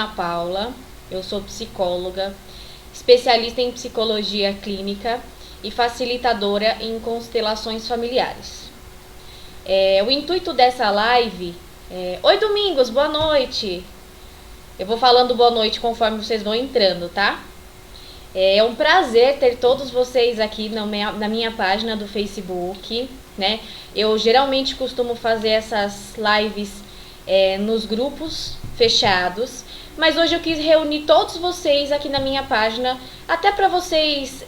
Ana Paula, eu sou psicóloga, especialista em psicologia clínica e facilitadora em constelações familiares. O intuito dessa live é... Oi, Domingos, boa noite! Eu vou falando boa noite conforme vocês vão entrando, tá? É um prazer ter todos vocês aqui na minha página do Facebook, né? Eu geralmente costumo fazer essas lives nos grupos fechados, mas hoje eu quis reunir todos vocês aqui na minha página, até para vocês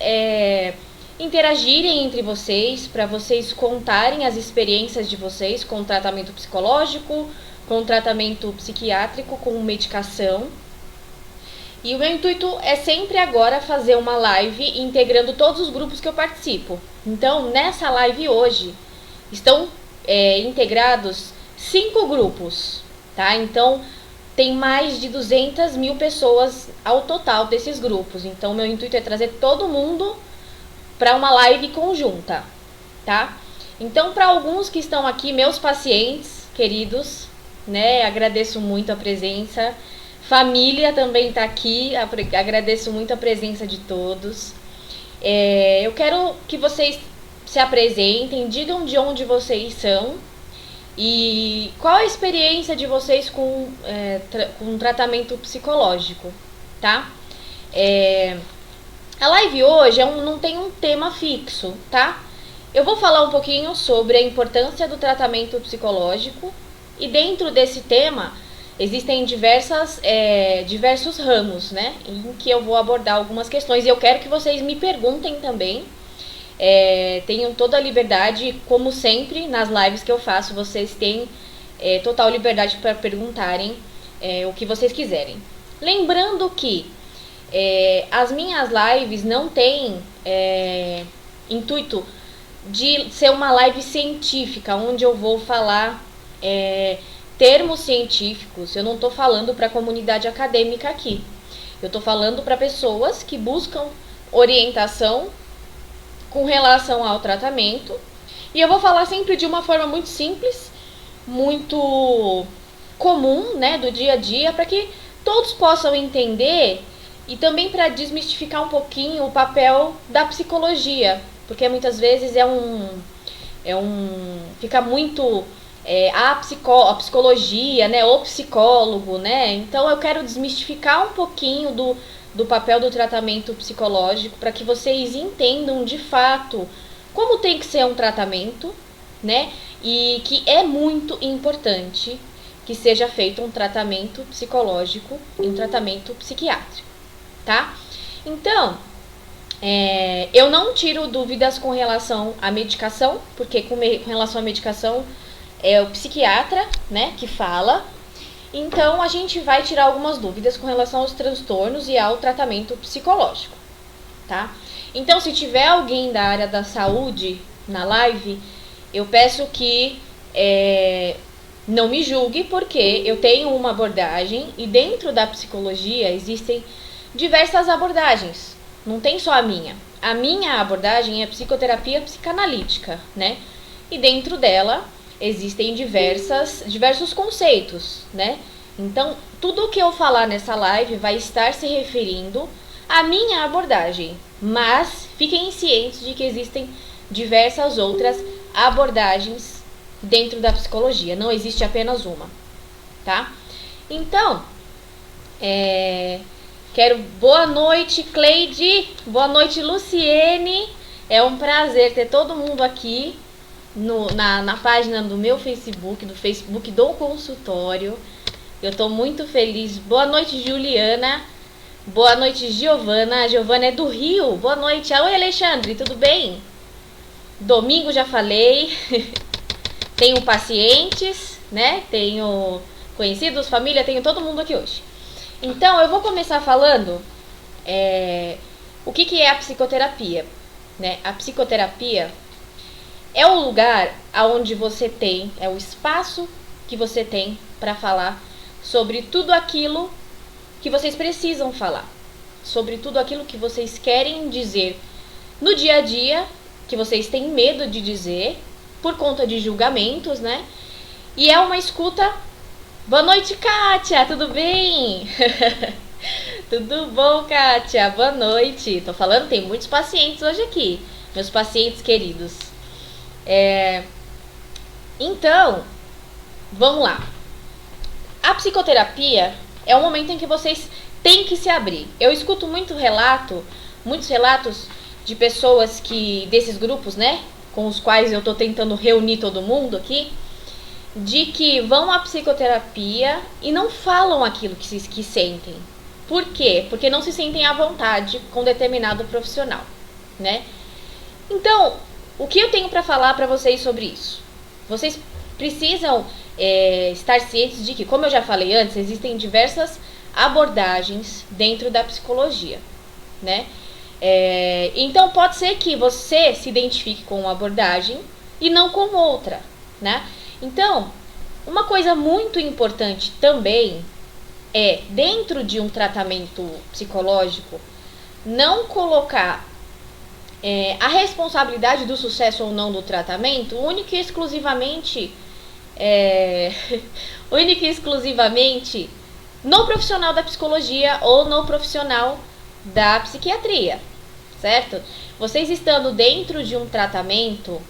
interagirem entre vocês, para vocês contarem as experiências de vocês com tratamento psicológico, com tratamento psiquiátrico, com medicação. E o meu intuito é sempre agora fazer uma live integrando todos os grupos que eu participo. Então, nessa live hoje, estão integrados 5 grupos, tá? Então, tem mais de 200 mil pessoas ao total desses grupos. Então, meu intuito é trazer todo mundo para uma live conjunta, tá? Então, para alguns que estão aqui, meus pacientes queridos, né? Agradeço muito a presença. Família também está aqui, agradeço muito a presença de todos. Eu quero que vocês se apresentem, digam de onde vocês são e qual a experiência de vocês com tratamento psicológico, tá? A live hoje não tem um tema fixo, tá? Eu vou falar um pouquinho sobre a importância do tratamento psicológico e dentro desse tema existem diversos ramos, né, em que eu vou abordar algumas questões e eu quero que vocês me perguntem também. Tenham toda a liberdade, como sempre nas lives que eu faço, vocês têm total liberdade para perguntarem o que vocês quiserem. Lembrando que as minhas lives não têm intuito de ser uma live científica, onde eu vou falar termos científicos. Eu não estou falando para a comunidade acadêmica aqui. Eu estou falando para pessoas que buscam orientação com relação ao tratamento. E eu vou falar sempre de uma forma muito simples, muito comum, né, do dia a dia, para que todos possam entender e também para desmistificar um pouquinho o papel da psicologia, porque muitas vezes fica muito a psicologia, né, o psicólogo, né? Então eu quero desmistificar um pouquinho do papel do tratamento psicológico para que vocês entendam de fato como tem que ser um tratamento, né? E que é muito importante que seja feito um tratamento psicológico e um tratamento psiquiátrico, tá? Então, eu não tiro dúvidas com relação à medicação, porque com relação à medicação é o psiquiatra, né, que fala. Então, a gente vai tirar algumas dúvidas com relação aos transtornos e ao tratamento psicológico, tá? Então, se tiver alguém da área da saúde na live, eu peço que não me julgue, porque eu tenho uma abordagem e dentro da psicologia existem diversas abordagens. Não tem só a minha. A minha abordagem é psicoterapia psicanalítica, né? E dentro dela existem diversos conceitos, né? Então, tudo que eu falar nessa live vai estar se referindo à minha abordagem, mas fiquem cientes de que existem diversas outras abordagens dentro da psicologia, não existe apenas uma, tá? Então, boa noite, Cleide, boa noite, Luciene, é um prazer ter todo mundo aqui na página do meu Facebook, do Facebook do consultório. Eu tô muito feliz. Boa noite, Juliana. Boa noite, Giovana. A Giovana é do Rio. Boa noite. Oi, Alexandre, tudo bem? Domingo já falei. Tenho pacientes, né? Tenho conhecidos, família, tenho todo mundo aqui hoje. Então, eu vou começar falando o que é a psicoterapia, né? A psicoterapia é o lugar onde você tem, é o espaço que você tem para falar sobre tudo aquilo que vocês precisam falar, sobre tudo aquilo que vocês querem dizer no dia a dia, que vocês têm medo de dizer por conta de julgamentos, né? E é uma escuta Boa noite, Kátia, tudo bem? Tudo bom, Kátia? Boa noite. Tô falando, tem muitos pacientes hoje aqui, meus pacientes queridos. Então, vamos lá. A psicoterapia é o momento em que vocês têm que se abrir. Eu escuto muitos relatos de pessoas desses grupos, né, com os quais eu tô tentando reunir todo mundo aqui, de que vão à psicoterapia e não falam aquilo que sentem. Por quê? Porque não se sentem à vontade com determinado profissional, né? Então, o que eu tenho para falar para vocês sobre isso? Vocês precisam estar cientes de que, como eu já falei antes, existem diversas abordagens dentro da psicologia, né? Então, pode ser que você se identifique com uma abordagem e não com outra, né? Então, uma coisa muito importante também é, dentro de um tratamento psicológico, não colocar a responsabilidade do sucesso ou não do tratamento única e exclusivamente no profissional da psicologia ou no profissional da psiquiatria, certo? Vocês estando dentro de um tratamento,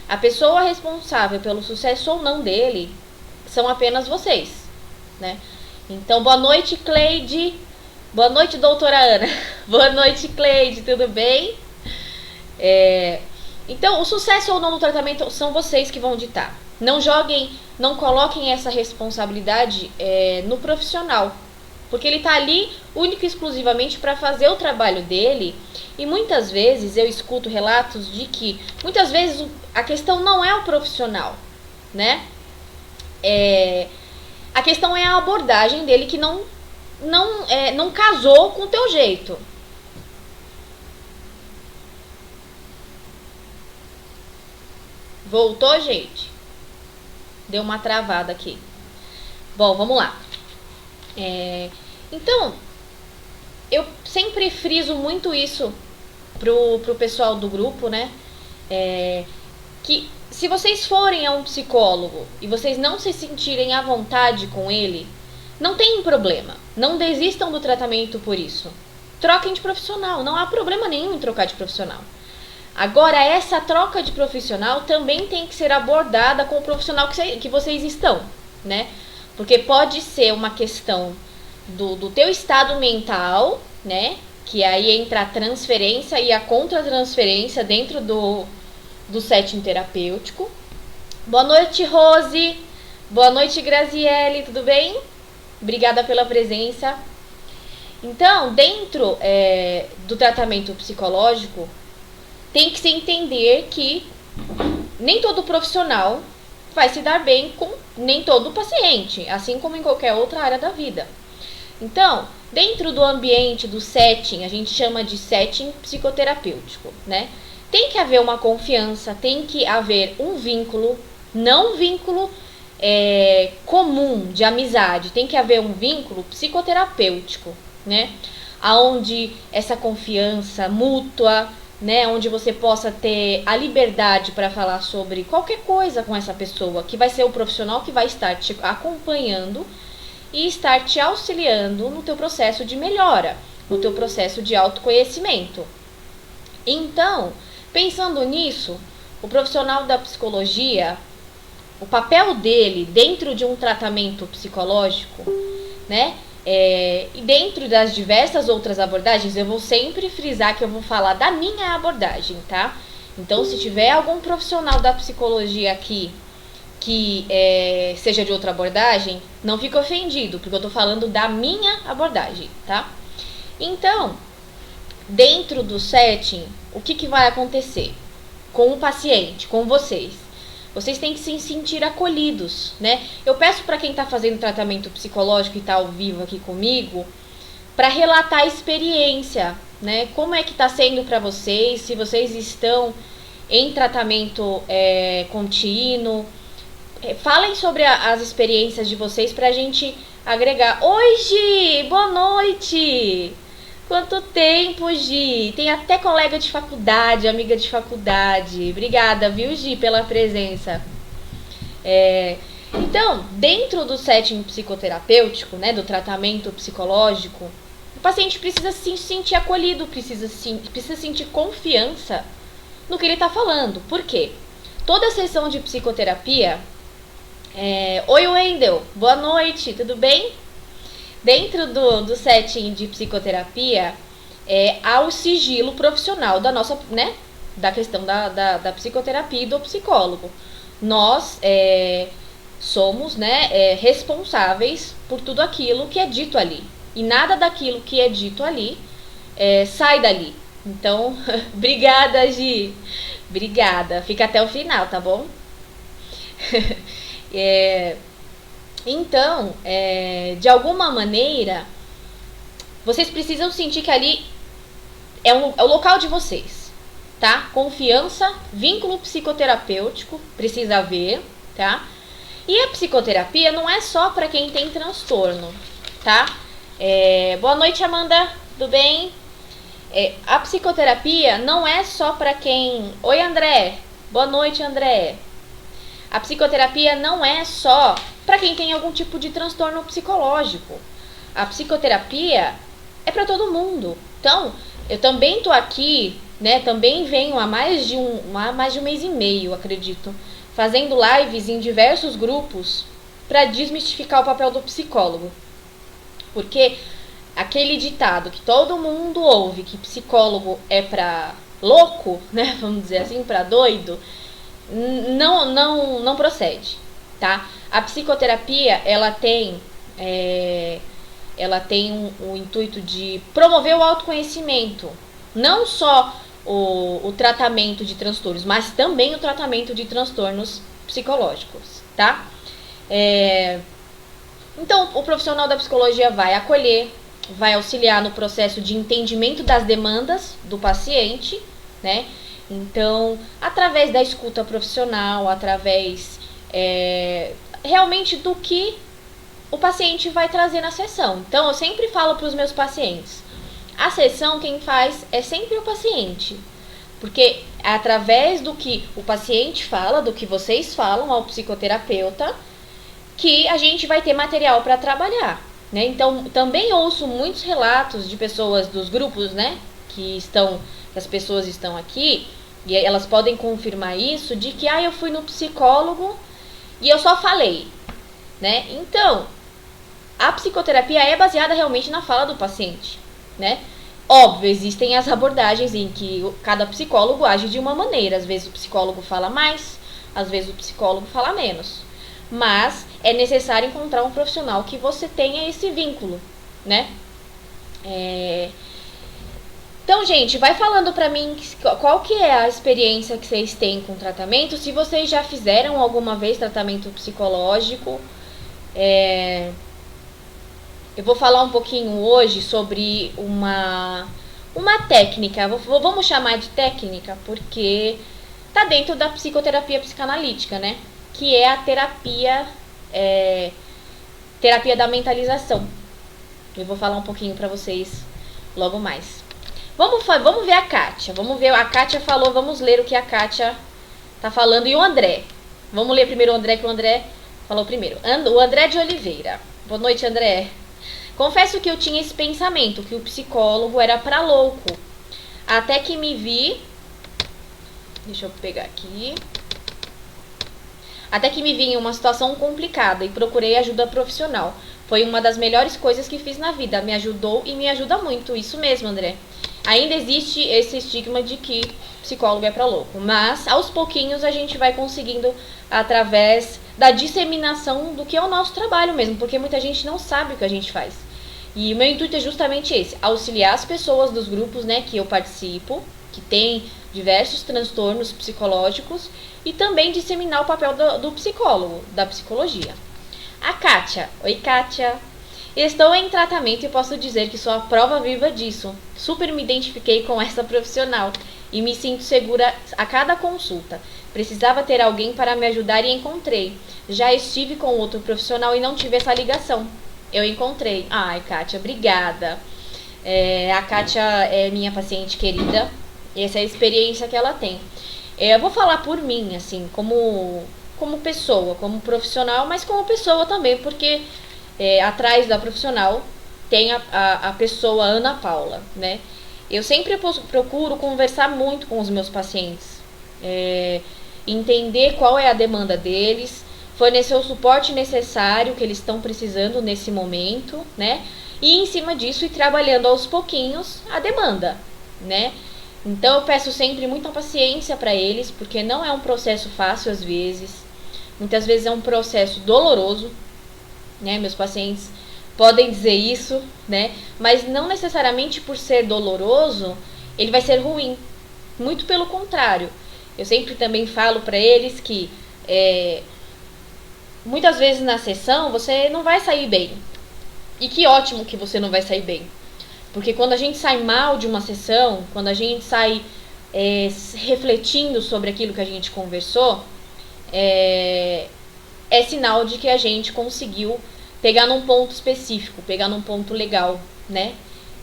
a pessoa responsável pelo sucesso ou não dele são apenas vocês, né? Então, boa noite, Cleide. Boa noite, doutora Ana. Boa noite, Cleide, tudo bem? Então, o sucesso ou não do tratamento são vocês que vão ditar. Não coloquem essa responsabilidade no profissional, porque ele está ali único e exclusivamente para fazer o trabalho dele. E muitas vezes eu escuto relatos de que muitas vezes a questão não é o profissional, né? A questão é a abordagem dele que não casou com o teu jeito. Voltou, gente? Deu uma travada aqui. Bom, vamos lá. Então, eu sempre friso muito isso pro pessoal do grupo, né? Que se vocês forem a um psicólogo e vocês não se sentirem à vontade com ele, não tem problema. Não desistam do tratamento por isso. Troquem de profissional. Não há problema nenhum em trocar de profissional. Agora, essa troca de profissional também tem que ser abordada com o profissional que vocês estão, né? Porque pode ser uma questão do teu estado mental, né? Que aí entra a transferência e a contratransferência dentro do setting terapêutico. Boa noite, Rose. Boa noite, Graziele, tudo bem? Obrigada pela presença. Então, dentro do tratamento psicológico, tem que se entender que nem todo profissional vai se dar bem com nem todo paciente, assim como em qualquer outra área da vida. Então, dentro do ambiente, do setting, a gente chama de setting psicoterapêutico, né? Tem que haver uma confiança, tem que haver um vínculo, não um vínculo comum de amizade, tem que haver um vínculo psicoterapêutico, né? Aonde essa confiança mútua, né, onde você possa ter a liberdade para falar sobre qualquer coisa com essa pessoa, que vai ser o profissional que vai estar te acompanhando e estar te auxiliando no teu processo de melhora, no teu processo de autoconhecimento. Então, pensando nisso, o profissional da psicologia, o papel dele dentro de um tratamento psicológico, né? E dentro das diversas outras abordagens, eu vou sempre frisar que eu vou falar da minha abordagem, tá? Então, se tiver algum profissional da psicologia aqui que seja de outra abordagem, não fique ofendido, porque eu tô falando da minha abordagem, tá? Então, dentro do setting, o que vai acontecer com o paciente, com vocês? Vocês têm que se sentir acolhidos, né? Eu peço para quem está fazendo tratamento psicológico e está ao vivo aqui comigo, para relatar a experiência, né? Como é que está sendo para vocês, se vocês estão em tratamento contínuo. Falem sobre as experiências de vocês para a gente agregar. Oi, Gi! Boa noite! Quanto tempo, Gi? Tem até colega de faculdade, amiga de faculdade. Obrigada, viu, Gi, pela presença. Então, dentro do setting psicoterapêutico, né, do tratamento psicológico, o paciente precisa se sentir acolhido, precisa sentir confiança no que ele está falando. Por quê? Toda sessão de psicoterapia... Oi, Wendel, boa noite, tudo bem? Dentro do setting de psicoterapia, há o sigilo profissional da nossa, né, da questão da psicoterapia e do psicólogo. Nós somos, né, responsáveis por tudo aquilo que é dito ali. E nada daquilo que é dito ali sai dali. Então, obrigada, Gi. Obrigada. Fica até o final, tá bom? Então, de alguma maneira, vocês precisam sentir que ali é o local de vocês, tá? Confiança, vínculo psicoterapêutico, precisa haver, tá? E a psicoterapia não é só para quem tem transtorno, tá? Boa noite, Amanda, tudo bem? A psicoterapia não é só para quem... Oi, André, boa noite, André. A psicoterapia não é só para quem tem algum tipo de transtorno psicológico. A psicoterapia é para todo mundo. Então, eu também tô aqui, né? Também venho há mais de um mês e meio, acredito, fazendo lives em diversos grupos para desmistificar o papel do psicólogo. Porque aquele ditado que todo mundo ouve, que psicólogo é para louco, né? Vamos dizer assim, para doido, não procede, tá? A psicoterapia, ela tem o intuito de promover o autoconhecimento, não só o tratamento de transtornos, mas também o tratamento de transtornos psicológicos, tá? Então, o profissional da psicologia vai acolher, vai auxiliar no processo de entendimento das demandas do paciente, né? Então, através da escuta profissional, através realmente do que o paciente vai trazer na sessão. Então, eu sempre falo para os meus pacientes, a sessão quem faz é sempre o paciente. Porque é através do que o paciente fala, do que vocês falam ao psicoterapeuta, que a gente vai ter material para trabalhar, né? Então, também ouço muitos relatos de pessoas dos grupos, né, que as pessoas estão aqui, e elas podem confirmar isso, de que eu fui no psicólogo e eu só falei, né? Então, a psicoterapia é baseada realmente na fala do paciente, né? Óbvio, existem as abordagens em que cada psicólogo age de uma maneira. Às vezes o psicólogo fala mais, às vezes o psicólogo fala menos. Mas é necessário encontrar um profissional que você tenha esse vínculo, né? Então, gente, vai falando pra mim qual que é a experiência que vocês têm com tratamento, se vocês já fizeram alguma vez tratamento psicológico. Eu vou falar um pouquinho hoje sobre uma técnica, vamos chamar de técnica, porque tá dentro da psicoterapia psicanalítica, né? Que é a terapia da mentalização. Eu vou falar um pouquinho pra vocês logo mais. Vamos ver a Kátia. A Kátia falou, vamos ler o que a Kátia tá falando. E o André. Vamos ler primeiro o André, que o André falou primeiro. O André de Oliveira. Boa noite, André. Confesso que eu tinha esse pensamento, que o psicólogo era pra louco. Até que me vi... Deixa eu pegar aqui. Até que me vi em uma situação complicada e procurei ajuda profissional. Foi uma das melhores coisas que fiz na vida. Me ajudou e me ajuda muito. Isso mesmo, André. Ainda existe esse estigma de que psicólogo é pra louco. Mas, aos pouquinhos, a gente vai conseguindo, através da disseminação do que é o nosso trabalho mesmo. Porque muita gente não sabe o que a gente faz. E o meu intuito é justamente esse. Auxiliar as pessoas dos grupos, né, que eu participo, que tem diversos transtornos psicológicos, e também disseminar o papel do psicólogo, da psicologia. A Kátia. Oi, Kátia. Estou em tratamento e posso dizer que sou a prova viva disso. Super me identifiquei com essa profissional e me sinto segura a cada consulta. Precisava ter alguém para me ajudar e encontrei. Já estive com outro profissional e não tive essa ligação. Eu encontrei. Ai, Kátia, obrigada. A Kátia é minha paciente querida. Essa é a experiência que ela tem. Eu vou falar por mim, assim, como como pessoa, como profissional, mas como pessoa também, porque atrás da profissional tem a pessoa Ana Paula, né? Eu sempre procuro conversar muito com os meus pacientes, entender qual é a demanda deles, fornecer o suporte necessário que eles estão precisando nesse momento, né? E em cima disso ir trabalhando aos pouquinhos a demanda, né? Então eu peço sempre muita paciência para eles, porque não é um processo fácil às vezes. Muitas vezes é um processo doloroso, né? Meus pacientes podem dizer isso, né? Mas não necessariamente por ser doloroso, ele vai ser ruim. Muito pelo contrário. Eu sempre também falo para eles que muitas vezes na sessão você não vai sair bem. E que ótimo que você não vai sair bem. Porque quando a gente sai mal de uma sessão, quando a gente sai refletindo sobre aquilo que a gente conversou, é sinal de que a gente conseguiu pegar num ponto específico, pegar num ponto legal, né?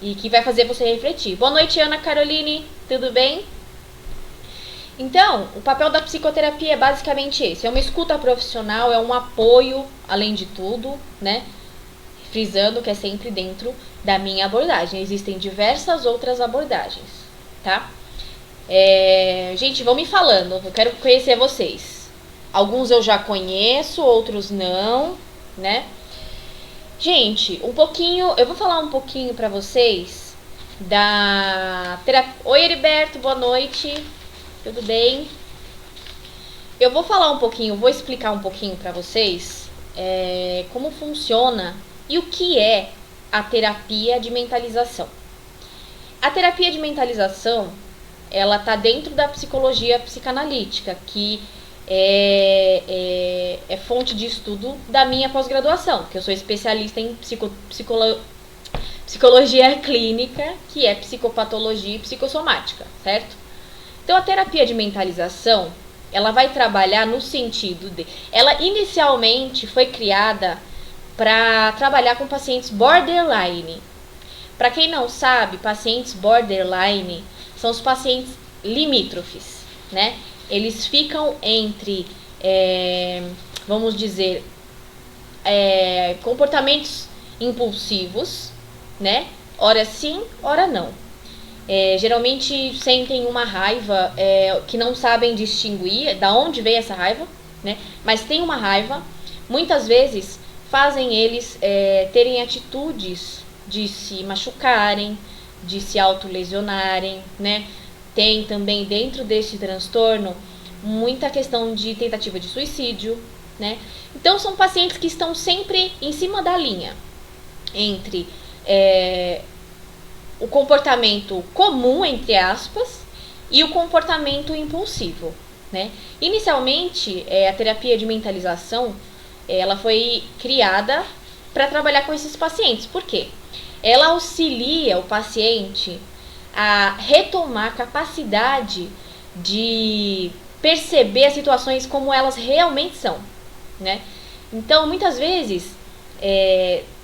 E que vai fazer você refletir. Boa noite, Ana Caroline, tudo bem? Então, o papel da psicoterapia é basicamente esse. É uma escuta profissional, é um apoio, além de tudo, né? Frisando que é sempre dentro da minha abordagem. Existem diversas outras abordagens, tá? Gente, vão me falando, eu quero conhecer vocês. Alguns eu já conheço, outros não, né? Gente, eu vou falar um pouquinho pra vocês da terapia. Oi, Heriberto, boa noite, tudo bem? Eu vou falar um pouquinho, vou explicar um pouquinho pra vocês como funciona e o que é a terapia de mentalização. A terapia de mentalização, ela tá dentro da psicologia psicanalítica, que é fonte de estudo da minha pós-graduação, que eu sou especialista em psicologia clínica, que é psicopatologia e psicossomática, certo? Então, a terapia de mentalização, ela vai trabalhar no sentido de... Ela inicialmente foi criada para trabalhar com pacientes borderline. Para quem não sabe, pacientes borderline são os pacientes limítrofes, né? Eles ficam entre, vamos dizer, comportamentos impulsivos, né? Ora sim, ora não. Geralmente sentem uma raiva que não sabem distinguir da onde veio essa raiva, né? Mas tem uma raiva, muitas vezes fazem eles terem atitudes de se machucarem, de se autolesionarem, né? Tem também dentro desse transtorno muita questão de tentativa de suicídio, né? Então são pacientes que estão sempre em cima da linha entre o comportamento comum, entre aspas, e o comportamento impulsivo, né? Inicialmente, a terapia de mentalização, ela foi criada para trabalhar com esses pacientes. Por quê? Ela auxilia o paciente a retomar a capacidade de perceber as situações como elas realmente são, né? Então, muitas vezes,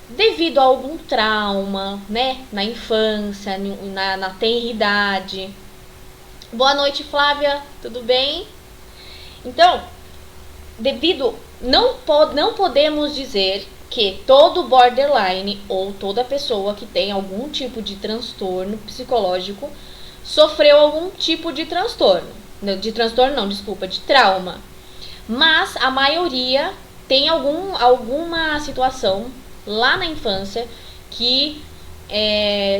devido a algum trauma, né, na infância, na tenridade. Boa noite, Flávia, tudo bem? Então, não podemos dizer que todo borderline ou toda pessoa que tem algum tipo de transtorno psicológico sofreu algum tipo de transtorno. De trauma. Mas a maioria tem alguma situação lá na infância que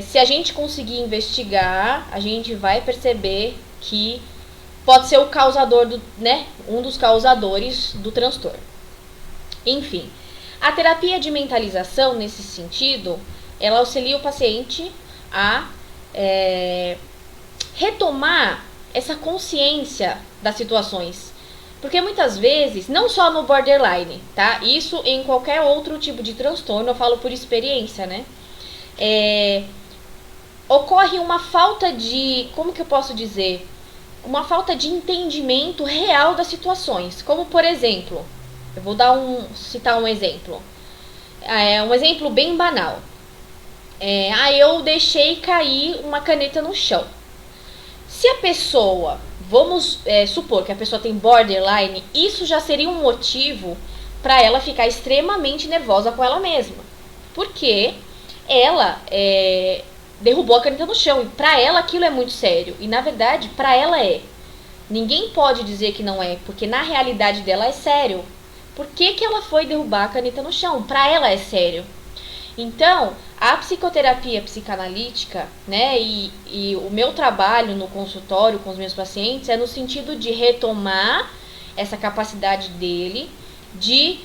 se a gente conseguir investigar, a gente vai perceber que pode ser o causador um dos causadores do transtorno. Enfim, a terapia de mentalização, nesse sentido, ela auxilia o paciente a retomar essa consciência das situações. Porque muitas vezes, não só no borderline, tá? Isso em qualquer outro tipo de transtorno, eu falo por experiência, né? Ocorre uma falta de, como que eu posso dizer? Uma falta de entendimento real das situações. Como, por exemplo, eu vou citar um exemplo. Um exemplo bem banal. Eu deixei cair uma caneta no chão. Se a pessoa vamos supor que a pessoa tem borderline, isso já seria um motivo para ela ficar extremamente nervosa com ela mesma. Porque ela derrubou a caneta no chão. E para ela aquilo é muito sério. E na verdade, para ela é. Ninguém pode dizer que não é, porque na realidade dela é sério. Por que ela foi derrubar a caneta no chão? Para ela é sério. Então, a psicoterapia psicanalítica, né, e o meu trabalho no consultório com os meus pacientes é no sentido de retomar essa capacidade dele de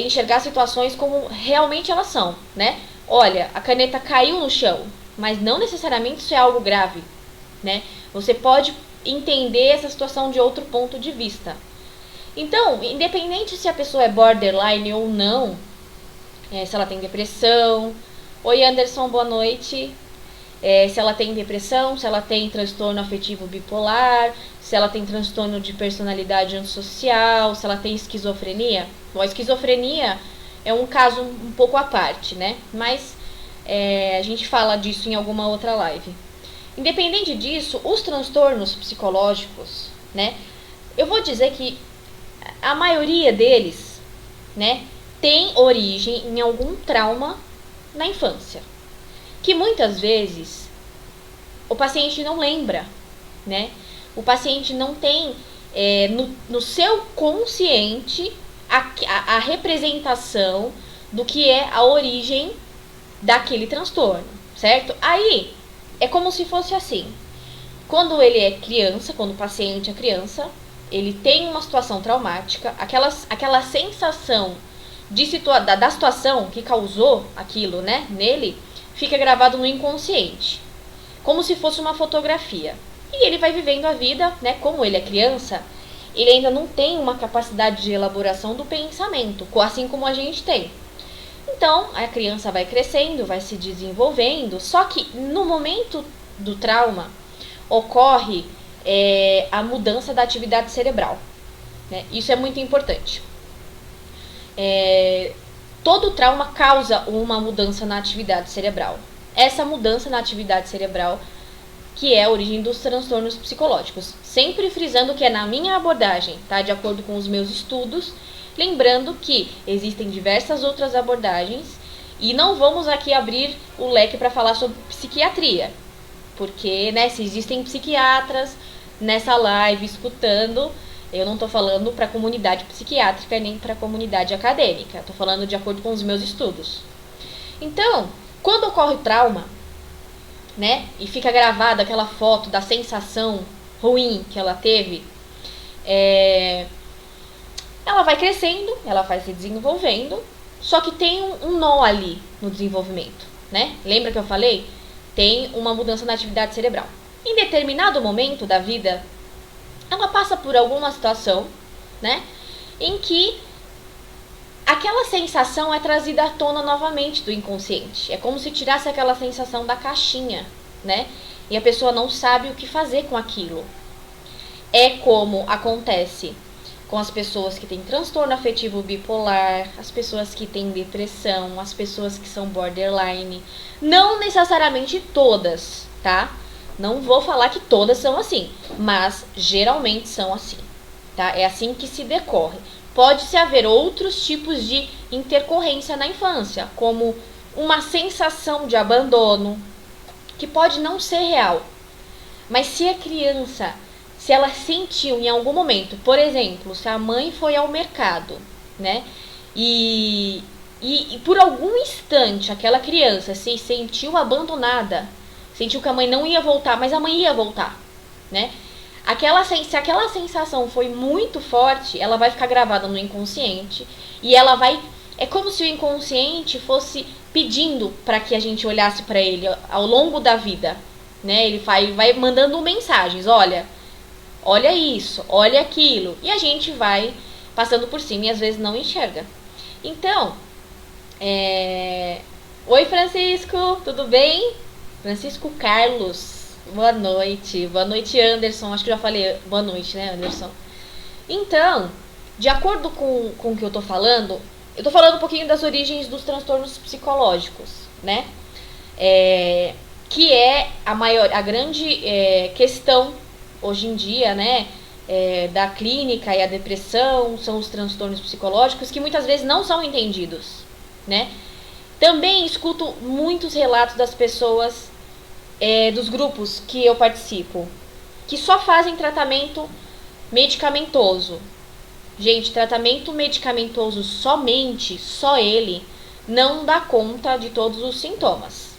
enxergar situações como realmente elas são, né? Olha, a caneta caiu no chão, mas não necessariamente isso é algo grave, né? Você pode entender essa situação de outro ponto de vista. Então, independente se a pessoa é borderline ou não, se ela tem depressão. Oi, Anderson, boa noite. Se ela tem depressão, se ela tem transtorno afetivo bipolar, se ela tem transtorno de personalidade antissocial, se ela tem esquizofrenia. Bom, a esquizofrenia é um caso um pouco à parte, né? Mas a gente fala disso em alguma outra live. Independente disso, os transtornos psicológicos, né? Eu vou dizer que a maioria deles, né, tem origem em algum trauma na infância, que muitas vezes o paciente não lembra, né? O paciente não tem no seu consciente a representação do que é a origem daquele transtorno, certo? Aí é como se fosse assim: quando ele é criança, quando o paciente é criança, ele tem uma situação traumática, aquela sensação da situação que causou aquilo, né, nele, fica gravado no inconsciente, como se fosse uma fotografia. E ele vai vivendo a vida, né, como ele é criança, ele ainda não tem uma capacidade de elaboração do pensamento, assim como a gente tem. Então, a criança vai crescendo, vai se desenvolvendo, só que no momento do trauma ocorre a mudança da atividade cerebral, né? Isso é muito importante. Todo trauma causa uma mudança na atividade cerebral. Essa mudança na atividade cerebral que é a origem dos transtornos psicológicos. Sempre frisando que é na minha abordagem, tá? De acordo com os meus estudos. Lembrando que existem diversas outras abordagens e não vamos aqui abrir o leque para falar sobre psiquiatria. Porque, né, se existem psiquiatras nessa live escutando, eu não estou falando para a comunidade psiquiátrica nem para a comunidade acadêmica. Estou falando de acordo com os meus estudos. Então, quando ocorre o trauma, né, e fica gravada aquela foto da sensação ruim que ela teve, ela vai crescendo, ela vai se desenvolvendo, só que tem um nó ali no desenvolvimento, né? Lembra que eu falei? Tem uma mudança na atividade cerebral. Em determinado momento da vida, ela passa por alguma situação, né, em que aquela sensação é trazida à tona novamente do inconsciente. É como se tirasse aquela sensação da caixinha, né? E a pessoa não sabe o que fazer com aquilo. É como acontece com as pessoas que têm transtorno afetivo bipolar, as pessoas que têm depressão, as pessoas que são borderline. Não necessariamente todas, tá? Não vou falar que todas são assim, mas geralmente são assim, tá? É assim que se decorre. Pode-se haver outros tipos de intercorrência na infância, como uma sensação de abandono, que pode não ser real. Mas se a criança, se ela sentiu em algum momento, por exemplo, se a mãe foi ao mercado, né, e por algum instante aquela criança se sentiu abandonada, sentiu que a mãe não ia voltar, mas a mãe ia voltar, né? Se aquela sensação foi muito forte, ela vai ficar gravada no inconsciente e ela vai... É como se o inconsciente fosse pedindo para que a gente olhasse para ele ao longo da vida, né? Ele vai mandando mensagens, olha isso, olha aquilo, e a gente vai passando por cima e às vezes não enxerga. Então, oi Francisco, tudo bem? Francisco Carlos, boa noite Anderson, acho que já falei boa noite, né, Anderson? Então, de acordo com o que eu tô falando um pouquinho das origens dos transtornos psicológicos, né? Que é a grande questão hoje em dia, né, da clínica e a depressão, são os transtornos psicológicos que muitas vezes não são entendidos, né? Também escuto muitos relatos das pessoas, dos grupos que eu participo, que só fazem tratamento medicamentoso. Gente, tratamento medicamentoso somente, só ele, não dá conta de todos os sintomas,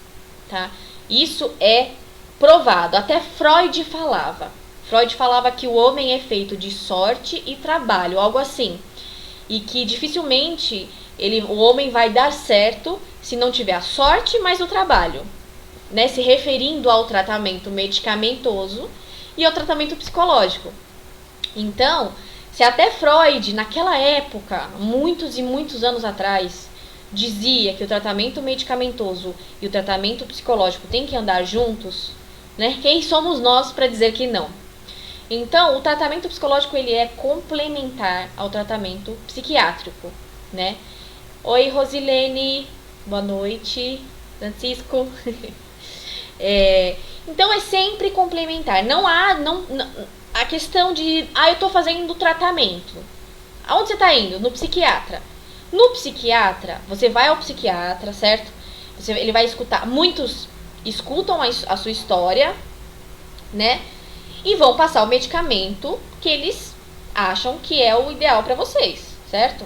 tá? Isso é provado, até Freud falava. Freud falava que o homem é feito de sorte e trabalho, algo assim. E que dificilmente o homem vai dar certo se não tiver a sorte mais o trabalho, né? Se referindo ao tratamento medicamentoso e ao tratamento psicológico. Então, se até Freud, naquela época, muitos e muitos anos atrás, dizia que o tratamento medicamentoso e o tratamento psicológico têm que andar juntos, né? Quem somos nós para dizer que não? Então, o tratamento psicológico ele é complementar ao tratamento psiquiátrico, né? Oi, Rosilene, boa noite, Francisco. Então, é sempre complementar. Não a questão de, eu tô fazendo tratamento. Aonde você tá indo? No psiquiatra. No psiquiatra, você vai ao psiquiatra, certo? Ele vai escutar. Muitos escutam a sua história, né? E vão passar o medicamento que eles acham que é o ideal para vocês, certo?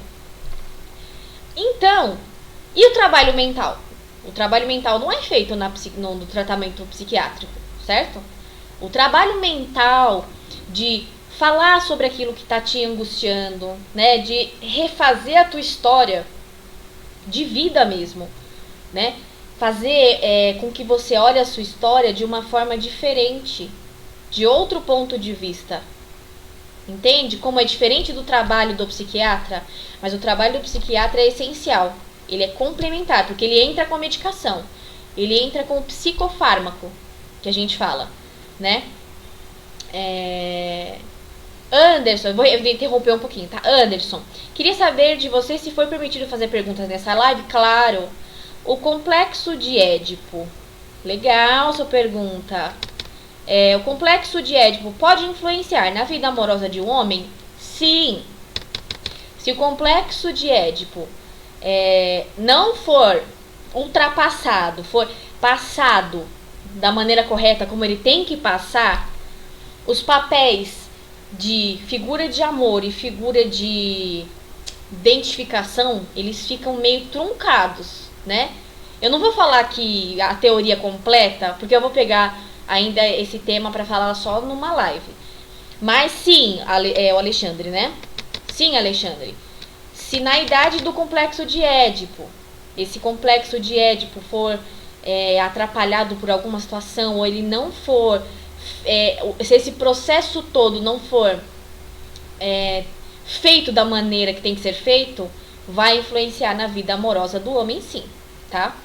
Então, e o trabalho mental? O trabalho mental não é feito no tratamento psiquiátrico, certo? O trabalho mental de falar sobre aquilo que está te angustiando, né? De refazer a tua história de vida mesmo, né? Fazer com que você olhe a sua história de uma forma diferente, de outro ponto de vista. Entende? Como é diferente do trabalho do psiquiatra, mas o trabalho do psiquiatra é essencial. Ele é complementar, porque ele entra com a medicação. Ele entra com o psicofármaco, que a gente fala, né? Anderson, eu vou interromper um pouquinho, tá? Anderson, queria saber de você se foi permitido fazer perguntas nessa live. Claro. O complexo de Édipo. Legal sua pergunta. O complexo de Édipo pode influenciar na vida amorosa de um homem? Sim. Se o complexo de Édipo não for ultrapassado, for passado da maneira correta, como ele tem que passar, os papéis de figura de amor e figura de identificação, eles ficam meio truncados, né? Eu não vou falar aqui a teoria completa, porque eu vou pegar ainda esse tema para falar só numa live. Mas sim, o Alexandre, né? Sim, Alexandre. Se na idade do complexo de Édipo, esse complexo de Édipo for atrapalhado por alguma situação, ou ele não for, se esse processo todo não for feito da maneira que tem que ser feito, vai influenciar na vida amorosa do homem, sim, tá?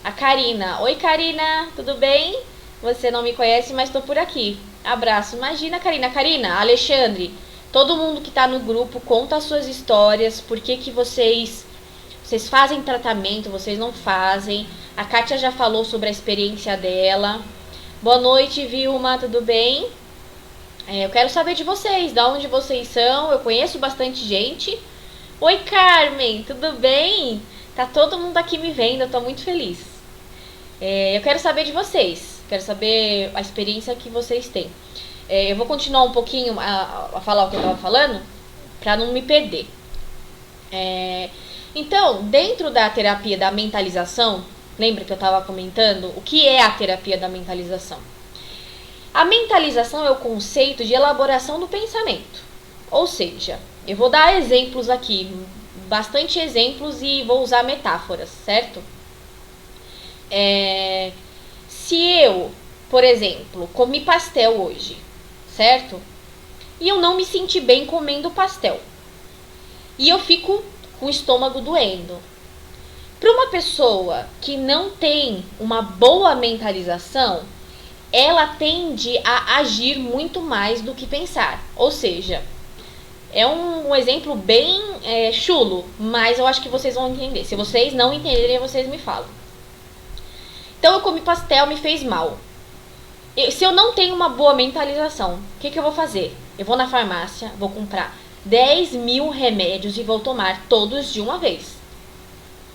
A Karina. Oi, Karina, tudo bem? Você não me conhece, mas tô por aqui. Abraço. Imagina, Karina. Karina, Alexandre, todo mundo que tá no grupo, conta as suas histórias, por que vocês fazem tratamento, vocês não fazem. A Kátia já falou sobre a experiência dela. Boa noite, Vilma, tudo bem? Eu quero saber de vocês, de onde vocês são. Eu conheço bastante gente. Oi, Carmen, tudo bem? Tá todo mundo aqui me vendo, eu tô muito feliz. Eu quero saber de vocês, quero saber a experiência que vocês têm. Eu vou continuar um pouquinho a falar o que eu tava falando, pra não me perder. Então, dentro da terapia da mentalização, lembra que eu tava comentando o que é a terapia da mentalização? A mentalização é o conceito de elaboração do pensamento. Ou seja, eu vou dar exemplos aqui, bastante exemplos, e vou usar metáforas, certo? Se eu, por exemplo, comi pastel hoje, certo? E eu não me senti bem comendo pastel. E eu fico com o estômago doendo. Para uma pessoa que não tem uma boa mentalização, ela tende a agir muito mais do que pensar. Ou seja, é um exemplo bem chulo, mas eu acho que vocês vão entender. Se vocês não entenderem, vocês me falam. Então eu comi pastel, me fez mal. Se eu não tenho uma boa mentalização, o que eu vou fazer? Eu vou na farmácia, vou comprar 10.000 remédios e vou tomar todos de uma vez.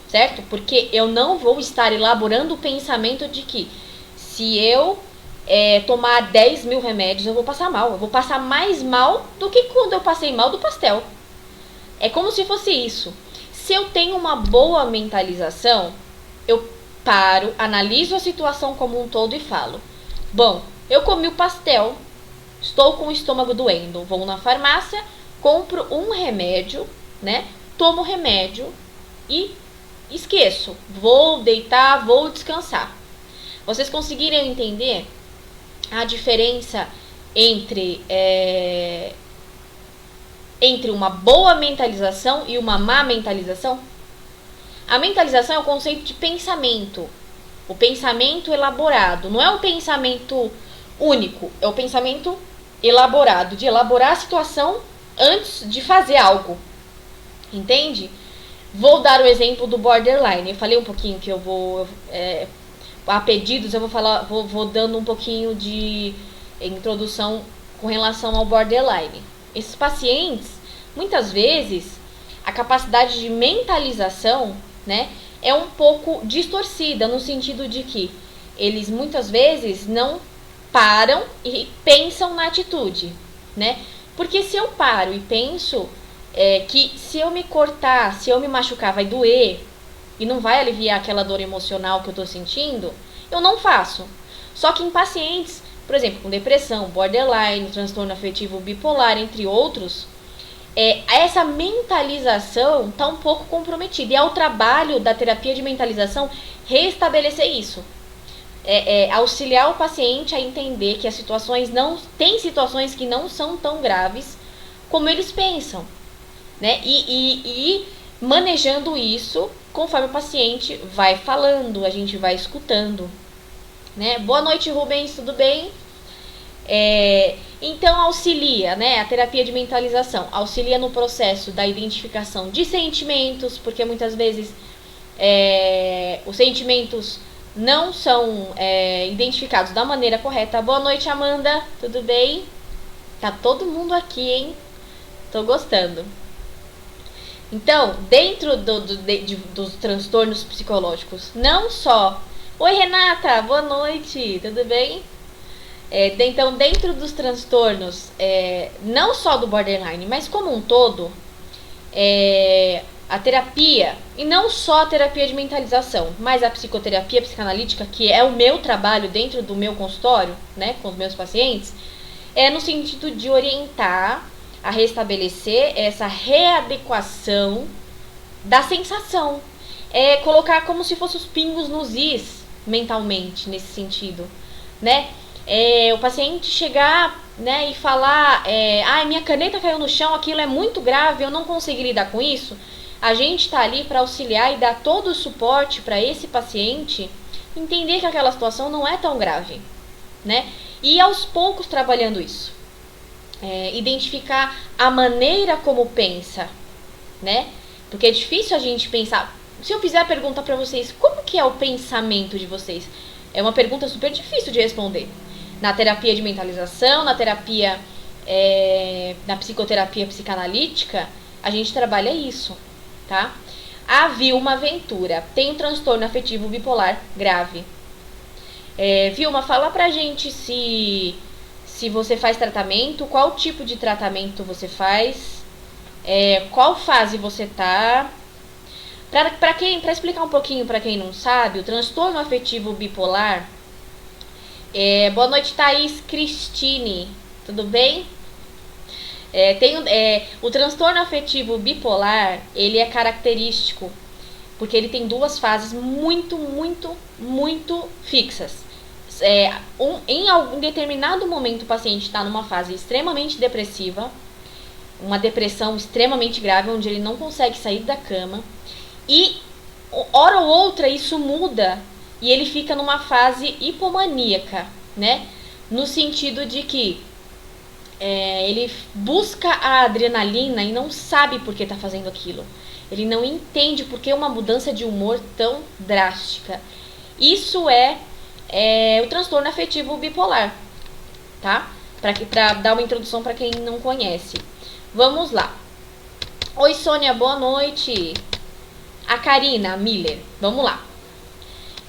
Certo? Porque eu não vou estar elaborando o pensamento de que se eu tomar 10.000 remédios, eu vou passar mal. Eu vou passar mais mal do que quando eu passei mal do pastel. É como se fosse isso. Se eu tenho uma boa mentalização, eu paro, analiso a situação como um todo e falo: bom, eu comi o pastel, estou com o estômago doendo, vou na farmácia, compro um remédio, né? Tomo o remédio e esqueço. Vou deitar, vou descansar. Vocês conseguiram entender a diferença entre uma boa mentalização e uma má mentalização? A mentalização é o conceito de pensamento. O pensamento elaborado. Não é um pensamento único. É o pensamento elaborado. De elaborar a situação antes de fazer algo. Entende? Vou dar o exemplo do borderline. Eu falei um pouquinho que eu vou... a pedidos eu vou dando um pouquinho de introdução com relação ao borderline. Esses pacientes, muitas vezes, a capacidade de mentalização, né, é um pouco distorcida, no sentido de que eles muitas vezes não param e pensam na atitude, né? Porque se eu paro e penso que se eu me cortar, se eu me machucar, vai doer e não vai aliviar aquela dor emocional que eu tô sentindo, eu não faço. Só que em pacientes, por exemplo, com depressão, borderline, transtorno afetivo bipolar, entre outros, essa mentalização está um pouco comprometida. E é o trabalho da terapia de mentalização restabelecer isso. Auxiliar o paciente a entender que as situações tem situações que não são tão graves como eles pensam, né? E manejando isso conforme o paciente vai falando, a gente vai escutando, né? Boa noite, Rubens, tudo bem? Então auxilia, né? A terapia de mentalização auxilia no processo da identificação de sentimentos, porque muitas vezes os sentimentos não são identificados da maneira correta. Boa noite, Amanda, tudo bem? Tá todo mundo aqui, hein? Tô gostando. Então, dentro dos transtornos psicológicos, não só... Oi, Renata, boa noite, tudo bem? Então, dentro dos transtornos, não só do borderline, mas como um todo, a terapia, e não só a terapia de mentalização, mas a psicoterapia psicanalítica, que é o meu trabalho dentro do meu consultório, né, com os meus pacientes, no sentido de orientar a restabelecer essa readequação da sensação. Colocar como se fossem os pingos nos is mentalmente, nesse sentido, né? O paciente chegar, né, e falar, minha caneta caiu no chão, aquilo é muito grave, eu não consegui lidar com isso. A gente está ali para auxiliar e dar todo o suporte para esse paciente entender que aquela situação não é tão grave, né? E aos poucos trabalhando isso. Identificar a maneira como pensa, né? Porque é difícil a gente pensar. Se eu fizer a pergunta para vocês, como que é o pensamento de vocês? É uma pergunta super difícil de responder. Na terapia de mentalização, na terapia, na psicoterapia psicanalítica, a gente trabalha isso, tá? A Vilma Ventura tem um transtorno afetivo bipolar grave. Vilma, fala pra gente se você faz tratamento, qual tipo de tratamento você faz, qual fase você tá. Para explicar um pouquinho para quem não sabe, o transtorno afetivo bipolar... boa noite, Thaís Cristine, tudo bem? O transtorno afetivo bipolar, ele é característico, porque ele tem duas fases muito, muito, muito fixas. Em algum determinado momento o paciente está numa fase extremamente depressiva, uma depressão extremamente grave, onde ele não consegue sair da cama, e hora ou outra isso muda e ele fica numa fase hipomaníaca, né? No sentido de que ele busca a adrenalina e não sabe por que está fazendo aquilo. Ele não entende por que uma mudança de humor tão drástica. Isso é é o transtorno afetivo bipolar, tá? Pra dar uma introdução para quem não conhece. Vamos lá. Oi, Sônia, boa noite. A Karina Miller, vamos lá.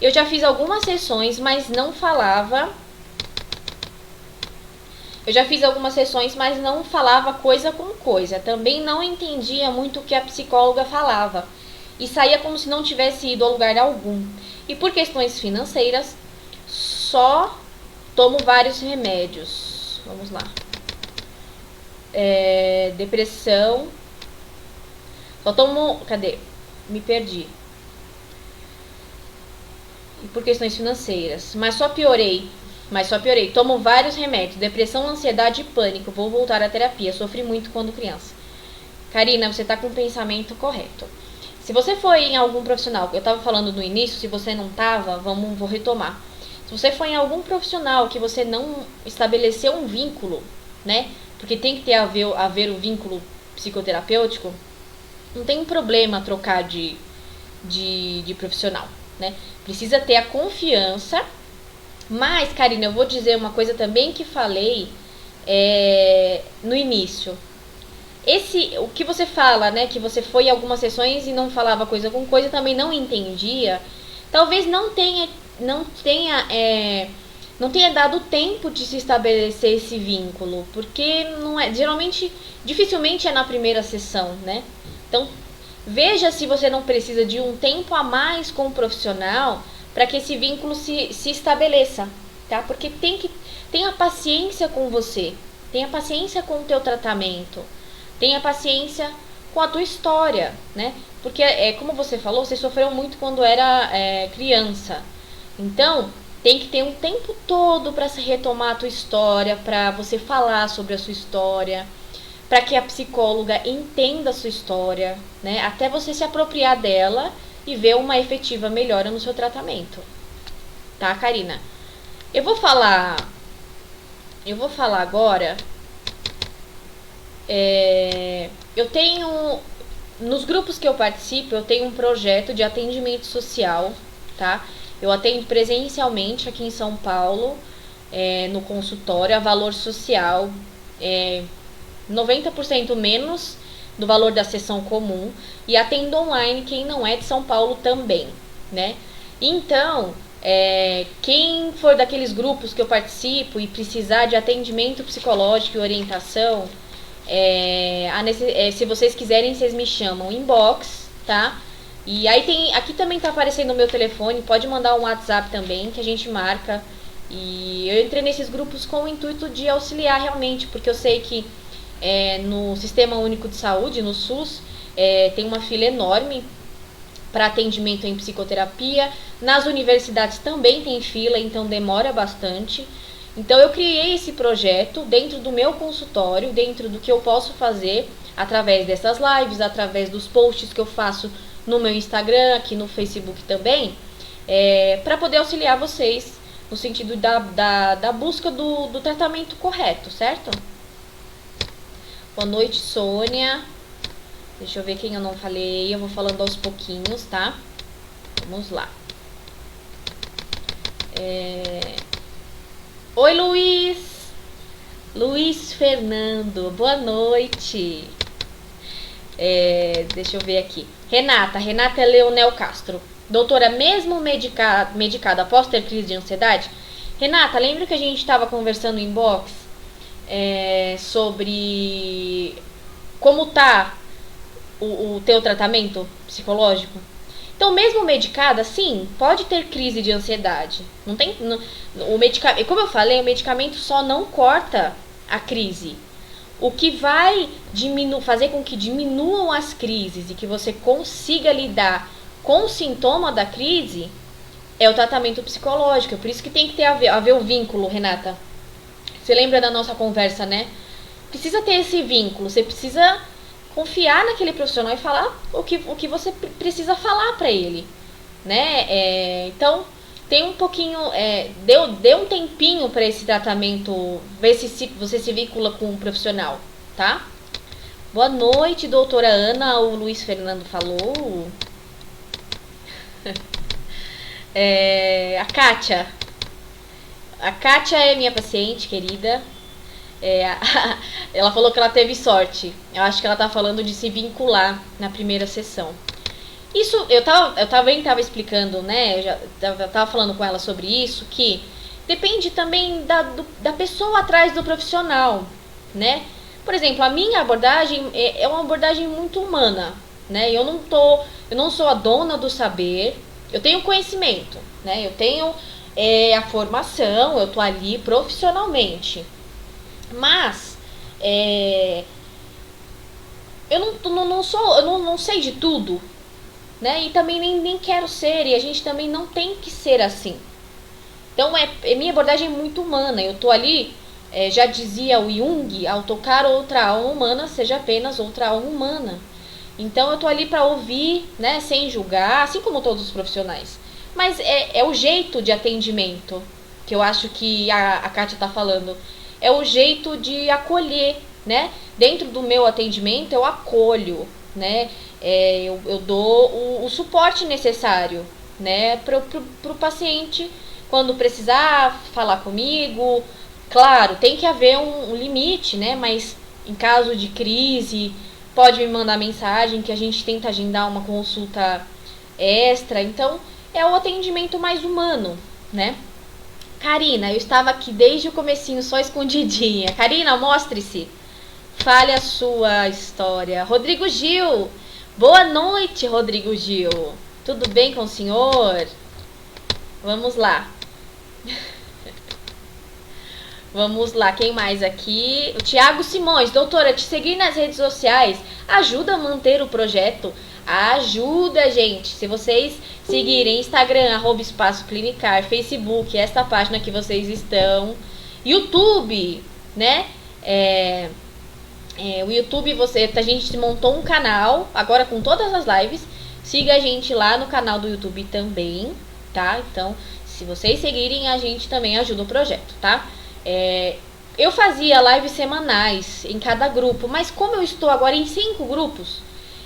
Eu já fiz algumas sessões, mas não falava. Coisa com coisa. Também não entendia muito o que a psicóloga falava. E saía como se não tivesse ido a lugar algum. E por questões financeiras, só tomo vários remédios. Vamos lá. Depressão. Só tomo... Cadê? Me perdi. E por questões financeiras. Mas só piorei. Tomo vários remédios. Depressão, ansiedade e pânico. Vou voltar à terapia. Sofri muito quando criança. Karina, você tá com o pensamento correto. Se você foi em algum profissional, eu tava falando no início, se você não tava, vou retomar. Se você foi em algum profissional que você não estabeleceu um vínculo, né? Porque tem que ter haver o vínculo psicoterapêutico, não tem problema trocar de profissional, né? Precisa ter a confiança. Mas, Karina, eu vou dizer uma coisa também que falei no início. O que você fala, né? Que você foi em algumas sessões e não falava coisa com coisa, também não entendia. Talvez não tenha dado tempo de se estabelecer esse vínculo, porque não é, geralmente, dificilmente é na primeira sessão, né? Então, veja se você não precisa de um tempo a mais com o profissional para que esse vínculo se estabeleça, tá? Porque tenha paciência com você, tenha paciência com o teu tratamento, tenha paciência com a tua história, né? Porque, como você falou, você sofreu muito quando era criança. Então, tem que ter um tempo todo para se retomar a tua história, para você falar sobre a sua história, para que a psicóloga entenda a sua história, né? Até você se apropriar dela e ver uma efetiva melhora no seu tratamento. Tá, Karina? Eu vou falar agora. Eu tenho, nos grupos que eu participo, eu tenho um projeto de atendimento social, tá? Eu atendo presencialmente aqui em São Paulo, no consultório, a valor social, 90% menos do valor da sessão comum, e atendo online quem não é de São Paulo também, né? Então, quem for daqueles grupos que eu participo e precisar de atendimento psicológico e orientação, se vocês quiserem, vocês me chamam inbox, tá? E aí aqui também tá aparecendo o meu telefone, pode mandar um WhatsApp também, que a gente marca. E eu entrei nesses grupos com o intuito de auxiliar realmente, porque eu sei que no Sistema Único de Saúde, no SUS, tem uma fila enorme para atendimento em psicoterapia. Nas universidades também tem fila, então demora bastante. Então eu criei esse projeto dentro do meu consultório, dentro do que eu posso fazer através dessas lives, através dos posts que eu faço no meu Instagram, aqui no Facebook também, para poder auxiliar vocês no sentido da busca do tratamento correto, certo? Boa noite, Sônia. Deixa eu ver quem eu não falei. Eu vou falando aos pouquinhos, tá? Vamos lá. Oi, Luiz. Luiz Fernando. Boa noite. Deixa eu ver aqui. Renata Leonel Castro. Doutora, mesmo medicada após ter crise de ansiedade? Renata, lembra que a gente estava conversando em box sobre como tá o teu tratamento psicológico? Então, mesmo medicada, sim, pode ter crise de ansiedade. Não tem, o medicamento, como eu falei, o medicamento só não corta a crise. O que vai fazer com que diminuam as crises e que você consiga lidar com o sintoma da crise é o tratamento psicológico. Por isso que tem que haver o vínculo, Renata. Você lembra da nossa conversa, né? Precisa ter esse vínculo. Você precisa confiar naquele profissional e falar o que você precisa falar para ele, né? Então, tem um pouquinho, dê um tempinho para esse tratamento, ver se você se vincula com um profissional, tá? Boa noite, doutora Ana, o Luiz Fernando falou. A Kátia, A Kátia é minha paciente querida. Ela falou que ela teve sorte. Eu acho que ela tá falando de se vincular na primeira sessão. Isso, eu também tava explicando, né? Eu tava falando com ela sobre isso, que depende também da pessoa atrás do profissional, né? Por exemplo, a minha abordagem é uma abordagem muito humana, né? Eu não sou a dona do saber, eu tenho conhecimento, né? Eu tenho a formação, eu tô ali profissionalmente. Mas eu não sei de tudo, né? E também nem quero ser, e a gente também não tem que ser assim. Então minha abordagem é muito humana. Eu tô ali, já dizia o Jung, ao tocar outra alma humana, seja apenas outra alma humana. Então eu tô ali para ouvir, né, sem julgar, assim como todos os profissionais. Mas é o jeito de atendimento que eu acho que a Kátia tá falando. É o jeito de acolher, né? Dentro do meu atendimento eu acolho, né? Eu dou o suporte necessário, né? Pro paciente, quando precisar falar comigo. Claro, tem que haver um limite, né? Mas em caso de crise, pode me mandar mensagem que a gente tenta agendar uma consulta extra. Então, é o atendimento mais humano, né? Karina, eu estava aqui desde o comecinho, só escondidinha. Karina, mostre-se. Fale a sua história. Rodrigo Gil. Boa noite, Rodrigo Gil. Tudo bem com o senhor? Vamos lá. Vamos lá, quem mais aqui? O Thiago Simões. Doutora, te seguir nas redes sociais ajuda a manter o projeto? Ajuda, gente. Se vocês seguirem Instagram, @Espaço Clinicar, Facebook, esta página que vocês estão, YouTube, né? O YouTube, a gente montou um canal, agora com todas as lives. Siga a gente lá no canal do YouTube também, tá? Então, se vocês seguirem, a gente também ajuda o projeto, tá? Eu fazia lives semanais em cada grupo, mas como eu estou agora em 5 grupos,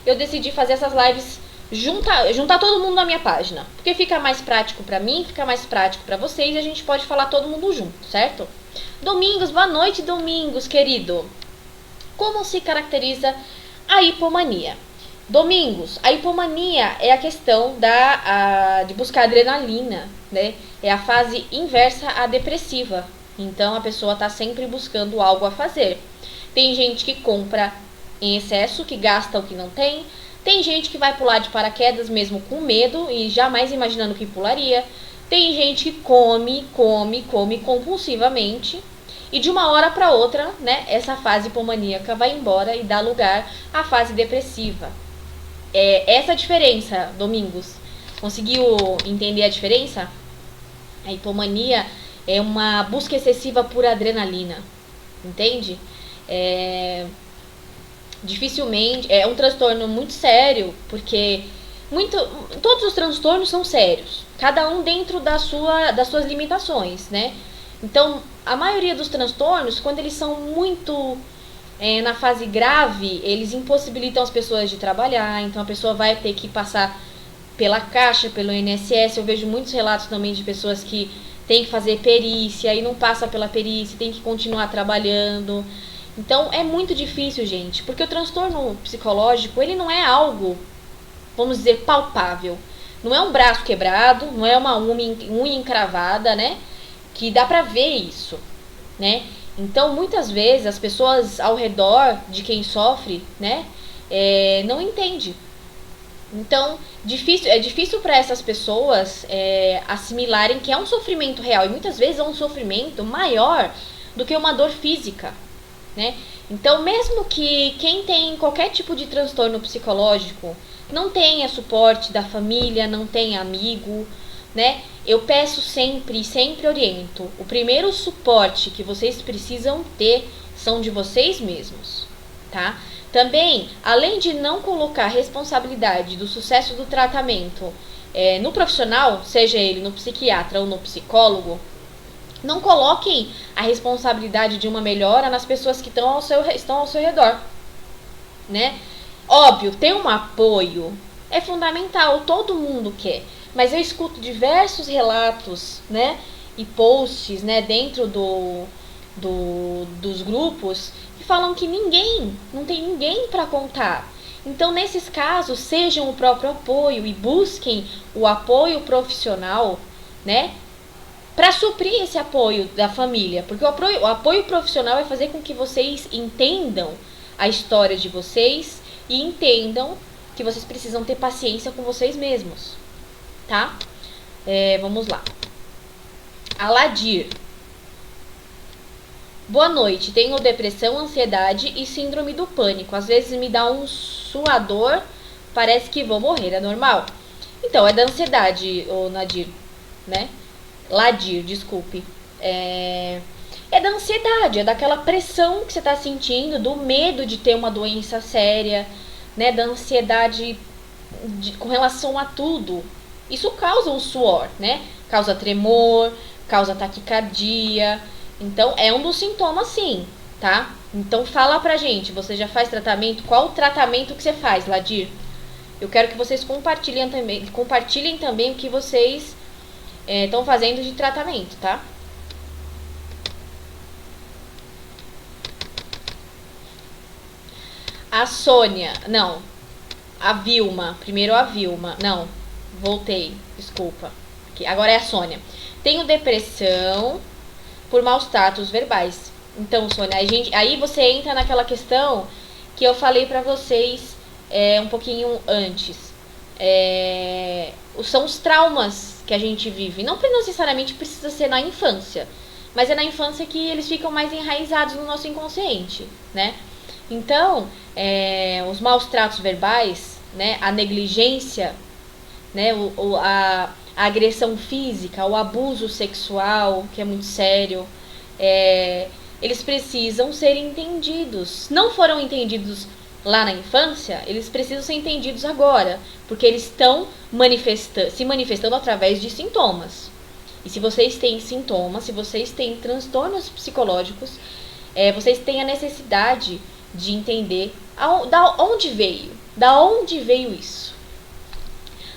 eu decidi fazer essas lives, juntar todo mundo na minha página, porque fica mais prático pra mim, fica mais prático pra vocês e a gente pode falar todo mundo junto, certo? Domingos, boa noite, Domingos, querido. Como se caracteriza a hipomania? Domingos, a hipomania é a questão de buscar adrenalina, né? É a fase inversa à depressiva. Então a pessoa está sempre buscando algo a fazer. Tem gente que compra em excesso, que gasta o que não tem. Tem gente que vai pular de paraquedas mesmo com medo e jamais imaginando que pularia. Tem gente que come compulsivamente. E de uma hora para outra, né, essa fase hipomaníaca vai embora e dá lugar à fase depressiva. Essa a diferença, Domingos. Conseguiu entender a diferença? A hipomania é uma busca excessiva por adrenalina, entende? Dificilmente, é um transtorno muito sério, porque todos os transtornos são sérios, cada um dentro das suas limitações, né? Então, a maioria dos transtornos, quando eles são muito na fase grave, eles impossibilitam as pessoas de trabalhar, então a pessoa vai ter que passar pela Caixa, pelo INSS. Eu vejo muitos relatos também de pessoas que tem que fazer perícia e não passa pela perícia, tem que continuar trabalhando. Então é muito difícil, gente, porque o transtorno psicológico, ele não é algo, vamos dizer, palpável. Não é um braço quebrado, não é uma unha encravada, né? Que dá pra ver isso, né? Então muitas vezes as pessoas ao redor de quem sofre, né, não entende. Então, é difícil para essas pessoas assimilarem que é um sofrimento real. E muitas vezes é um sofrimento maior do que uma dor física, né? Então, mesmo que quem tem qualquer tipo de transtorno psicológico não tenha suporte da família, não tenha amigo, né? Eu peço sempre e sempre oriento. O primeiro suporte que vocês precisam ter são de vocês mesmos, tá? Também, além de não colocar a responsabilidade do sucesso do tratamento no profissional, seja ele no psiquiatra ou no psicólogo, não coloquem a responsabilidade de uma melhora nas pessoas que estão ao seu redor, né? Óbvio, ter um apoio é fundamental, todo mundo quer, mas eu escuto diversos relatos, né? e posts, né, dentro dos grupos que falam que não tem ninguém para contar. Então, nesses casos, sejam o próprio apoio e busquem o apoio profissional, né, para suprir esse apoio da família, porque o apoio profissional vai fazer com que vocês entendam a história de vocês e entendam que vocês precisam ter paciência com vocês mesmos, tá? Vamos lá. Aladir. Boa noite, tenho depressão, ansiedade e síndrome do pânico. Às vezes me dá um suador, parece que vou morrer, é normal? Então, é da ansiedade, ô Nadir, né? Ladir, desculpe. É da ansiedade, é daquela pressão que você está sentindo, do medo de ter uma doença séria, né? Da ansiedade com relação a tudo. Isso causa o suor, né? Causa tremor, causa taquicardia. Então, é um dos sintomas, sim, tá? Então, fala pra gente, você já faz tratamento? Qual o tratamento que você faz, Ladir? Eu quero que vocês compartilhem também o que vocês estão fazendo de tratamento, tá? A Sônia, não. A Vilma, primeiro a Vilma. Não, voltei, desculpa. Agora é a Sônia. Tenho depressão por maus tratos verbais. Então, Sônia, aí você entra naquela questão que eu falei pra vocês um pouquinho antes. São os traumas que a gente vive. Não necessariamente precisa ser na infância, mas é na infância que eles ficam mais enraizados no nosso inconsciente, né? Então, os maus tratos verbais, né, a negligência, né, a agressão física, o abuso sexual, que é muito sério, eles precisam ser entendidos. Não foram entendidos lá na infância, eles precisam ser entendidos agora, porque eles estão se manifestando através de sintomas. E se vocês têm sintomas, se vocês têm transtornos psicológicos, vocês têm a necessidade de entender da onde veio isso.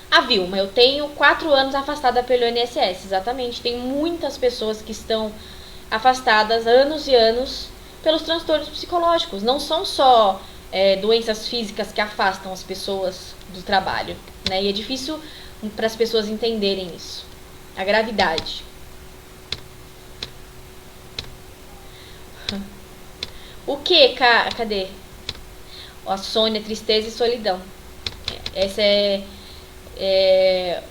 A Vilma, eu tenho 4 anos afastada pelo INSS, exatamente. Tem muitas pessoas que estão afastadas anos e anos pelos transtornos psicológicos. Não são só doenças físicas que afastam as pessoas do trabalho, né? E é difícil para as pessoas entenderem isso. A gravidade. O que? Cadê? A Sônia, tristeza e solidão. Essa é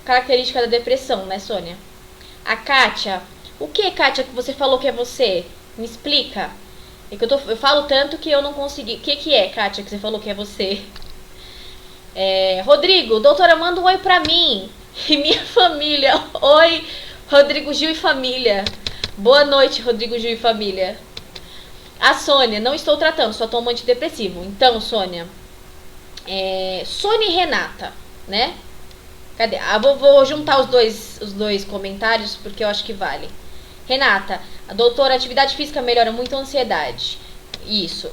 característica da depressão, né, Sônia? A Kátia. O que, Kátia, que você falou que é você? Me explica. É que eu falo tanto que eu não consegui. O que é, Kátia, que você falou que é você? Rodrigo, doutora, manda um oi pra mim e minha família. Oi, Rodrigo Gil e família. Boa noite, Rodrigo Gil e família. A Sônia, não estou tratando, só tomo antidepressivo. Então, Sônia, Sônia e Renata, né? Cadê? Vou juntar os dois comentários porque eu acho que vale. Renata, a doutora, atividade física melhora muito a ansiedade. Isso.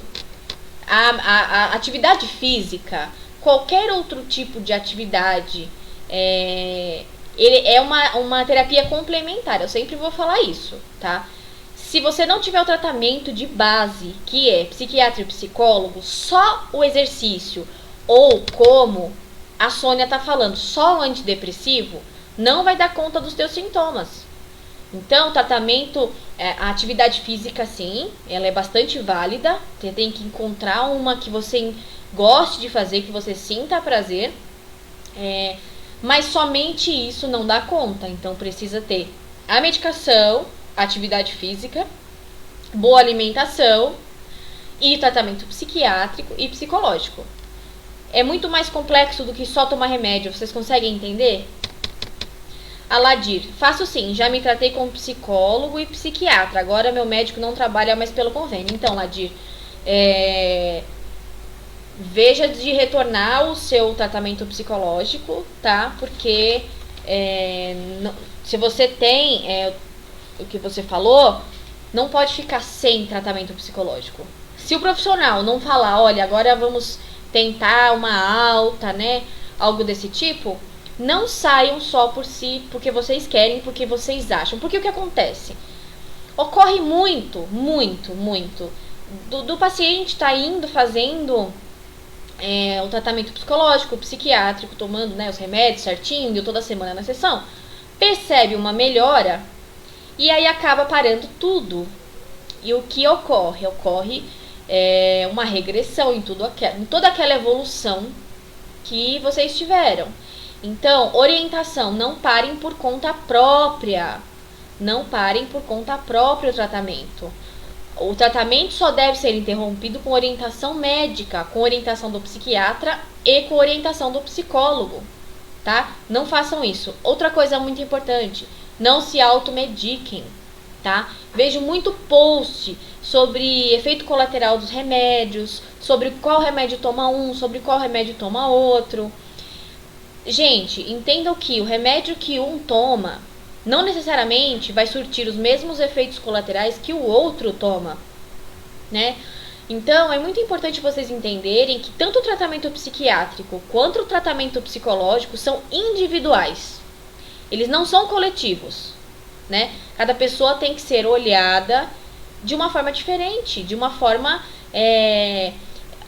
A atividade física, qualquer outro tipo de atividade, ele é uma terapia complementar. Eu sempre vou falar isso, tá? Se você não tiver o tratamento de base, que é psiquiatra e psicólogo, só o exercício, ou como a Sônia tá falando, só o antidepressivo, não vai dar conta dos teus sintomas. Então, o tratamento, a atividade física, sim, ela é bastante válida. Você tem que encontrar uma que você goste de fazer, que você sinta prazer. Mas somente isso não dá conta. Então, precisa ter a medicação, atividade física, boa alimentação e tratamento psiquiátrico e psicológico. É muito mais complexo do que só tomar remédio. Vocês conseguem entender? Aladir, faço sim, já me tratei com psicólogo e psiquiatra. Agora meu médico não trabalha mais pelo convênio. Então, Aladir, veja de retornar o seu tratamento psicológico, tá? Porque se você tem o que você falou, não pode ficar sem tratamento psicológico. Se o profissional não falar, olha, agora vamos tentar uma alta, né? Algo desse tipo, Não saiam só por si, porque vocês querem, porque vocês acham. Porque o que acontece? Ocorre muito do paciente tá indo fazendo o tratamento psicológico, psiquiátrico, tomando, né, os remédios certinho, indo toda semana na sessão, percebe uma melhora e aí acaba parando tudo. E o que ocorre? Ocorre uma regressão em toda aquela evolução que vocês tiveram. Então, orientação, não parem por conta própria. Não parem por conta própria o tratamento. O tratamento só deve ser interrompido com orientação médica, com orientação do psiquiatra e com orientação do psicólogo, tá? Não façam isso. Outra coisa muito importante, não se automediquem, tá? Vejo muito post sobre efeito colateral dos remédios, sobre qual remédio toma um, sobre qual remédio toma outro. Gente, entendam que o remédio que um toma não necessariamente vai surtir os mesmos efeitos colaterais que o outro toma, né? Então, é muito importante vocês entenderem que tanto o tratamento psiquiátrico quanto o tratamento psicológico são individuais. Eles não são coletivos, né? Cada pessoa tem que ser olhada de uma forma diferente, de uma forma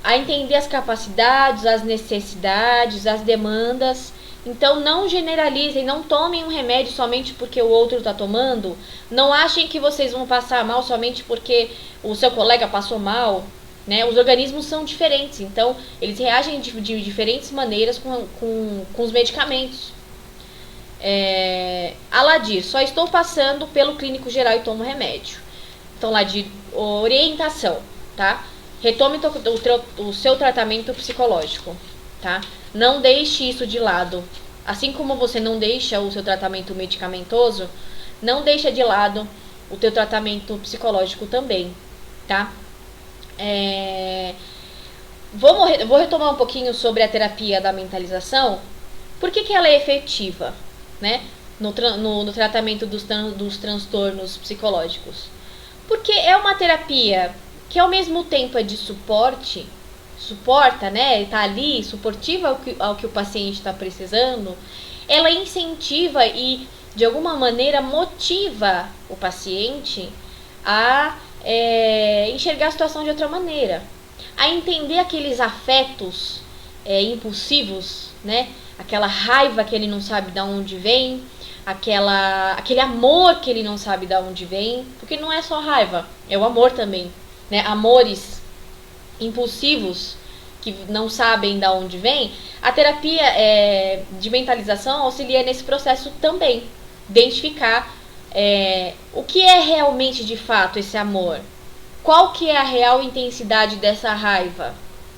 a entender as capacidades, as necessidades, as demandas. Então não generalizem, não tomem um remédio somente porque o outro está tomando. Não achem que vocês vão passar mal somente porque o seu colega passou mal, né? Os organismos são diferentes, então eles reagem de diferentes maneiras com os medicamentos. Aladir, só estou passando pelo clínico geral e tomo remédio. Então, Aladir, orientação, tá? Retome o seu tratamento psicológico, tá? Não deixe isso de lado. Assim como você não deixa o seu tratamento medicamentoso, não deixa de lado o teu tratamento psicológico também, tá? Vou retomar um pouquinho sobre a terapia da mentalização. Por que ela é efetiva, né? No tratamento dos transtornos psicológicos? Porque é uma terapia que ao mesmo tempo é de suporta, né? Está ali, suportiva ao que o paciente está precisando. Ela incentiva e, de alguma maneira, motiva o paciente a enxergar a situação de outra maneira, a entender aqueles afetos impulsivos, né? Aquela raiva que ele não sabe de onde vem, aquele amor que ele não sabe de onde vem, porque não é só raiva, é o amor também, né? Amores impulsivos que não sabem de onde vem. A terapia de mentalização auxilia nesse processo também, identificar o que é realmente de fato esse amor, qual que é a real intensidade dessa raiva,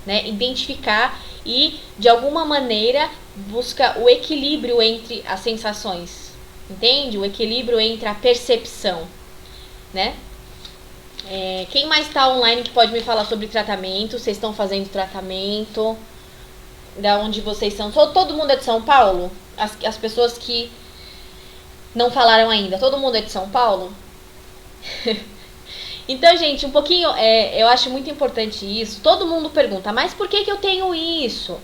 né? Identificar e de alguma maneira busca o equilíbrio entre as sensações, entende? O equilíbrio entre a percepção, né? Quem mais está online que pode me falar sobre tratamento? Vocês estão fazendo tratamento? Da onde vocês são? Todo mundo é de São Paulo? As pessoas que não falaram ainda, todo mundo é de São Paulo? Então, gente, um pouquinho, eu acho muito importante isso. Todo mundo pergunta, mas por que eu tenho isso?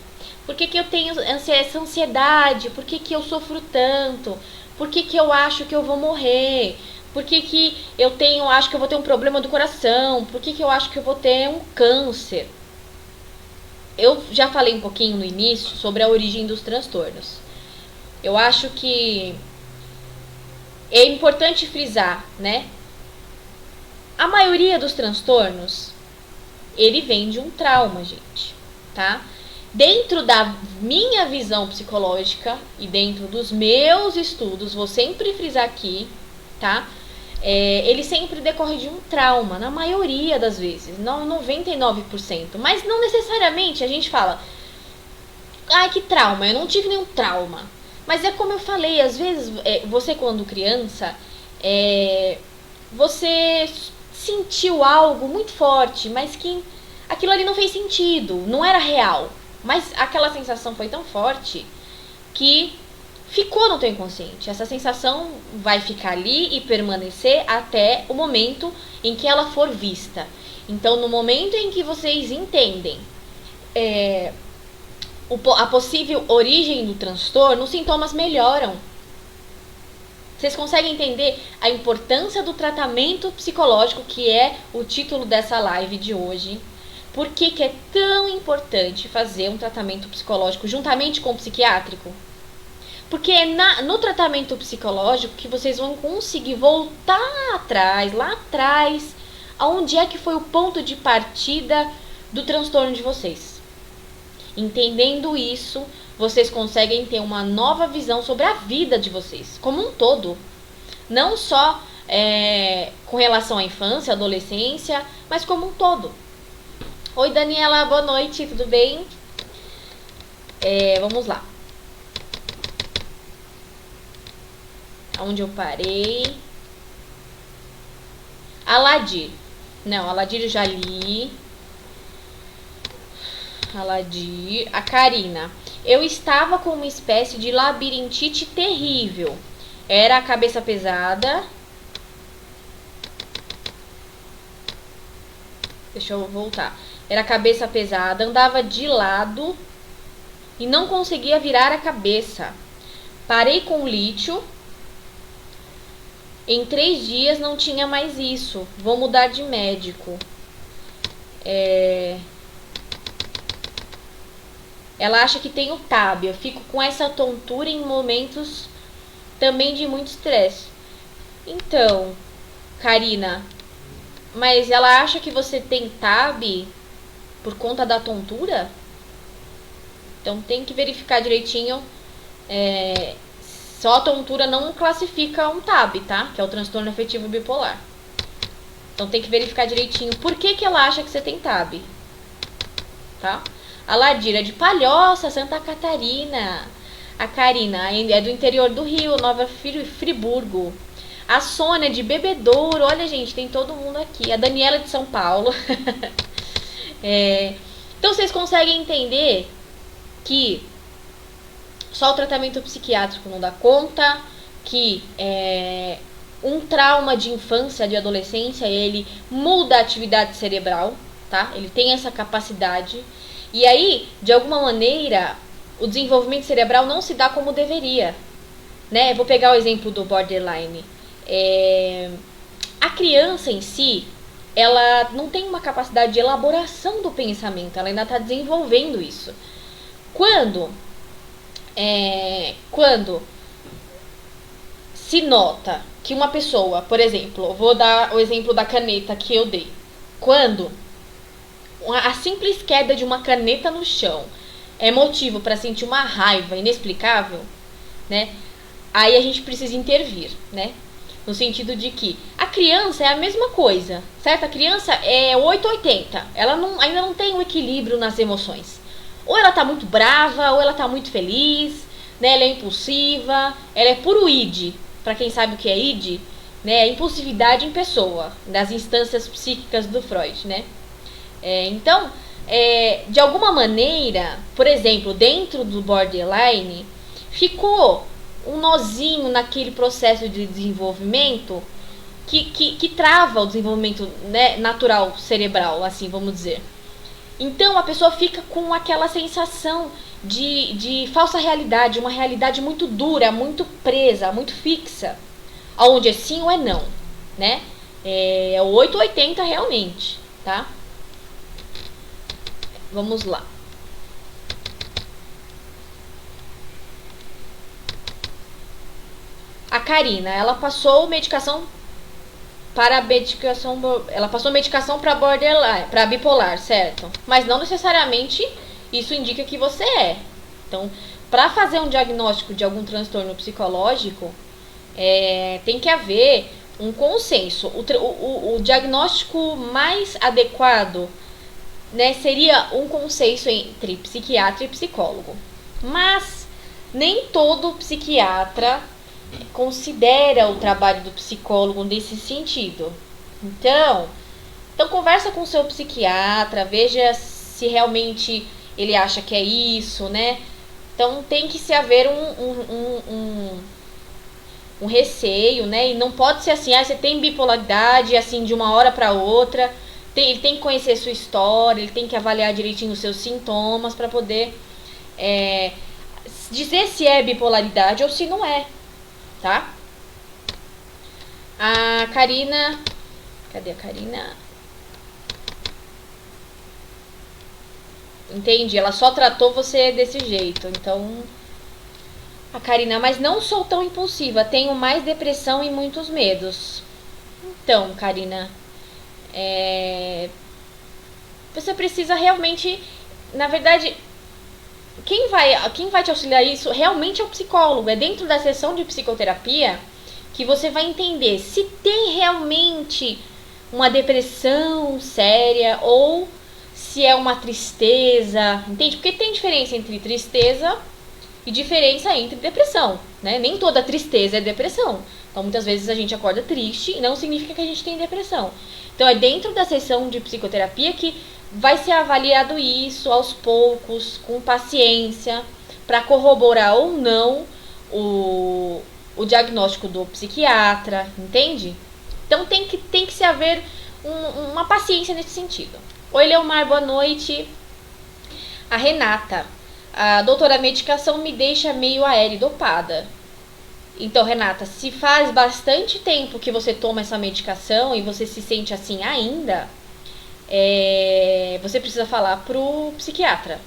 Por que eu tenho essa ansiedade? Por que eu sofro tanto? Por que eu acho que eu vou morrer? Por que eu acho que eu vou ter um problema do coração? Por que eu acho que eu vou ter um câncer? Eu já falei um pouquinho no início sobre a origem dos transtornos. Eu acho que é importante frisar, né? A maioria dos transtornos, ele vem de um trauma, gente, tá? Dentro da minha visão psicológica e dentro dos meus estudos, vou sempre frisar aqui, tá? Ele sempre decorre de um trauma, na maioria das vezes, não 99%. Mas não necessariamente a gente fala, ai, que trauma, eu não tive nenhum trauma. Mas é como eu falei, às vezes, você quando criança, você sentiu algo muito forte, mas que aquilo ali não fez sentido, não era real. Mas aquela sensação foi tão forte que ficou no teu inconsciente. Essa sensação vai ficar ali e permanecer até o momento em que ela for vista. Então, no momento em que vocês entendem a possível origem do transtorno, os sintomas melhoram. Vocês conseguem entender a importância do tratamento psicológico, que é o título dessa live de hoje? Por que é tão importante fazer um tratamento psicológico juntamente com o psiquiátrico? Porque é no tratamento psicológico que vocês vão conseguir voltar atrás, lá atrás, aonde é que foi o ponto de partida do transtorno de vocês. Entendendo isso, vocês conseguem ter uma nova visão sobre a vida de vocês, como um todo. Não só com relação à infância, adolescência, mas como um todo. Oi, Daniela, boa noite, tudo bem? Vamos lá. Onde eu parei? Aladir. Não, Aladir eu já li. Aladir. A Karina. Eu estava com uma espécie de labirintite terrível. Era a cabeça pesada. Deixa eu voltar. Era a cabeça pesada, andava de lado e não conseguia virar a cabeça. Parei com lítio. Em 3 dias não tinha mais isso. Vou mudar de médico. Ela acha que tem o TAB. Eu fico com essa tontura em momentos também de muito estresse. Então, Karina, mas ela acha que você tem TAB por conta da tontura? Então tem que verificar direitinho. Só a tontura não classifica um TAB, tá? Que é o transtorno afetivo bipolar. Então tem que verificar direitinho por que ela acha que você tem TAB. Tá? A Ladira de Palhoça, Santa Catarina. A Karina é do interior do Rio, Nova Friburgo. A Sônia de Bebedouro. Olha, gente, tem todo mundo aqui. A Daniela de São Paulo. Então vocês conseguem entender que só o tratamento psiquiátrico não dá conta, que um trauma de infância, de adolescência, ele muda a atividade cerebral, tá? Ele tem essa capacidade. E aí, de alguma maneira, o desenvolvimento cerebral não se dá como deveria, né? Vou pegar o exemplo do borderline. A criança em si, ela não tem uma capacidade de elaboração do pensamento, ela ainda está desenvolvendo isso. Quando se nota que uma pessoa, por exemplo, vou dar o exemplo da caneta que eu dei. Quando a simples queda de uma caneta no chão é motivo para sentir uma raiva inexplicável, né? Aí a gente precisa intervir, né? No sentido de que a criança é a mesma coisa, certo? A criança é 880, ela ainda não tem o equilíbrio nas emoções. Ou ela tá muito brava, ou ela tá muito feliz, né? Ela é impulsiva, ela é puro id. Pra quem sabe o que é id, né? É impulsividade em pessoa, das instâncias psíquicas do Freud, né? Então, de alguma maneira, por exemplo, dentro do borderline, ficou um nozinho naquele processo de desenvolvimento que trava o desenvolvimento, né, natural cerebral, assim, vamos dizer. Então a pessoa fica com aquela sensação de falsa realidade, uma realidade muito dura, muito presa, muito fixa, onde é sim ou é não, né? É o 880 realmente, tá? Vamos lá. A Karina, ela passou medicação para borderline, para bipolar, certo? Mas não necessariamente isso indica que você é. Então, para fazer um diagnóstico de algum transtorno psicológico, tem que haver um consenso. O diagnóstico mais adequado, né, seria um consenso entre psiquiatra e psicólogo. Mas nem todo psiquiatra considera o trabalho do psicólogo nesse sentido. Então conversa com o seu psiquiatra, veja se realmente ele acha que é isso, né? Então tem que se haver um receio, né? E não pode ser assim, você tem bipolaridade, assim, de uma hora para outra. Ele tem que conhecer sua história, ele tem que avaliar direitinho os seus sintomas para poder dizer se é bipolaridade ou se não é, tá? A Karina... Cadê a Karina? Entendi, ela só tratou você desse jeito, então... A Karina, mas não sou tão impulsiva, tenho mais depressão e muitos medos. Então, Karina, você precisa realmente... Na verdade, quem vai te auxiliar isso realmente é o psicólogo. É dentro da sessão de psicoterapia que você vai entender se tem realmente uma depressão séria ou se é uma tristeza, entende? Porque tem diferença entre tristeza e diferença entre depressão, né? Nem toda tristeza é depressão. Então, muitas vezes a gente acorda triste e não significa que a gente tem depressão. Então, é dentro da sessão de psicoterapia que vai ser avaliado isso aos poucos, com paciência, para corroborar ou não o diagnóstico do psiquiatra, entende? Então, tem que se haver uma paciência nesse sentido. Oi, Leomar, boa noite. A Renata. A doutora, a medicação me deixa meio aérea e dopada. Então, Renata, se faz bastante tempo que você toma essa medicação e você se sente assim ainda, você precisa falar pro psiquiatra,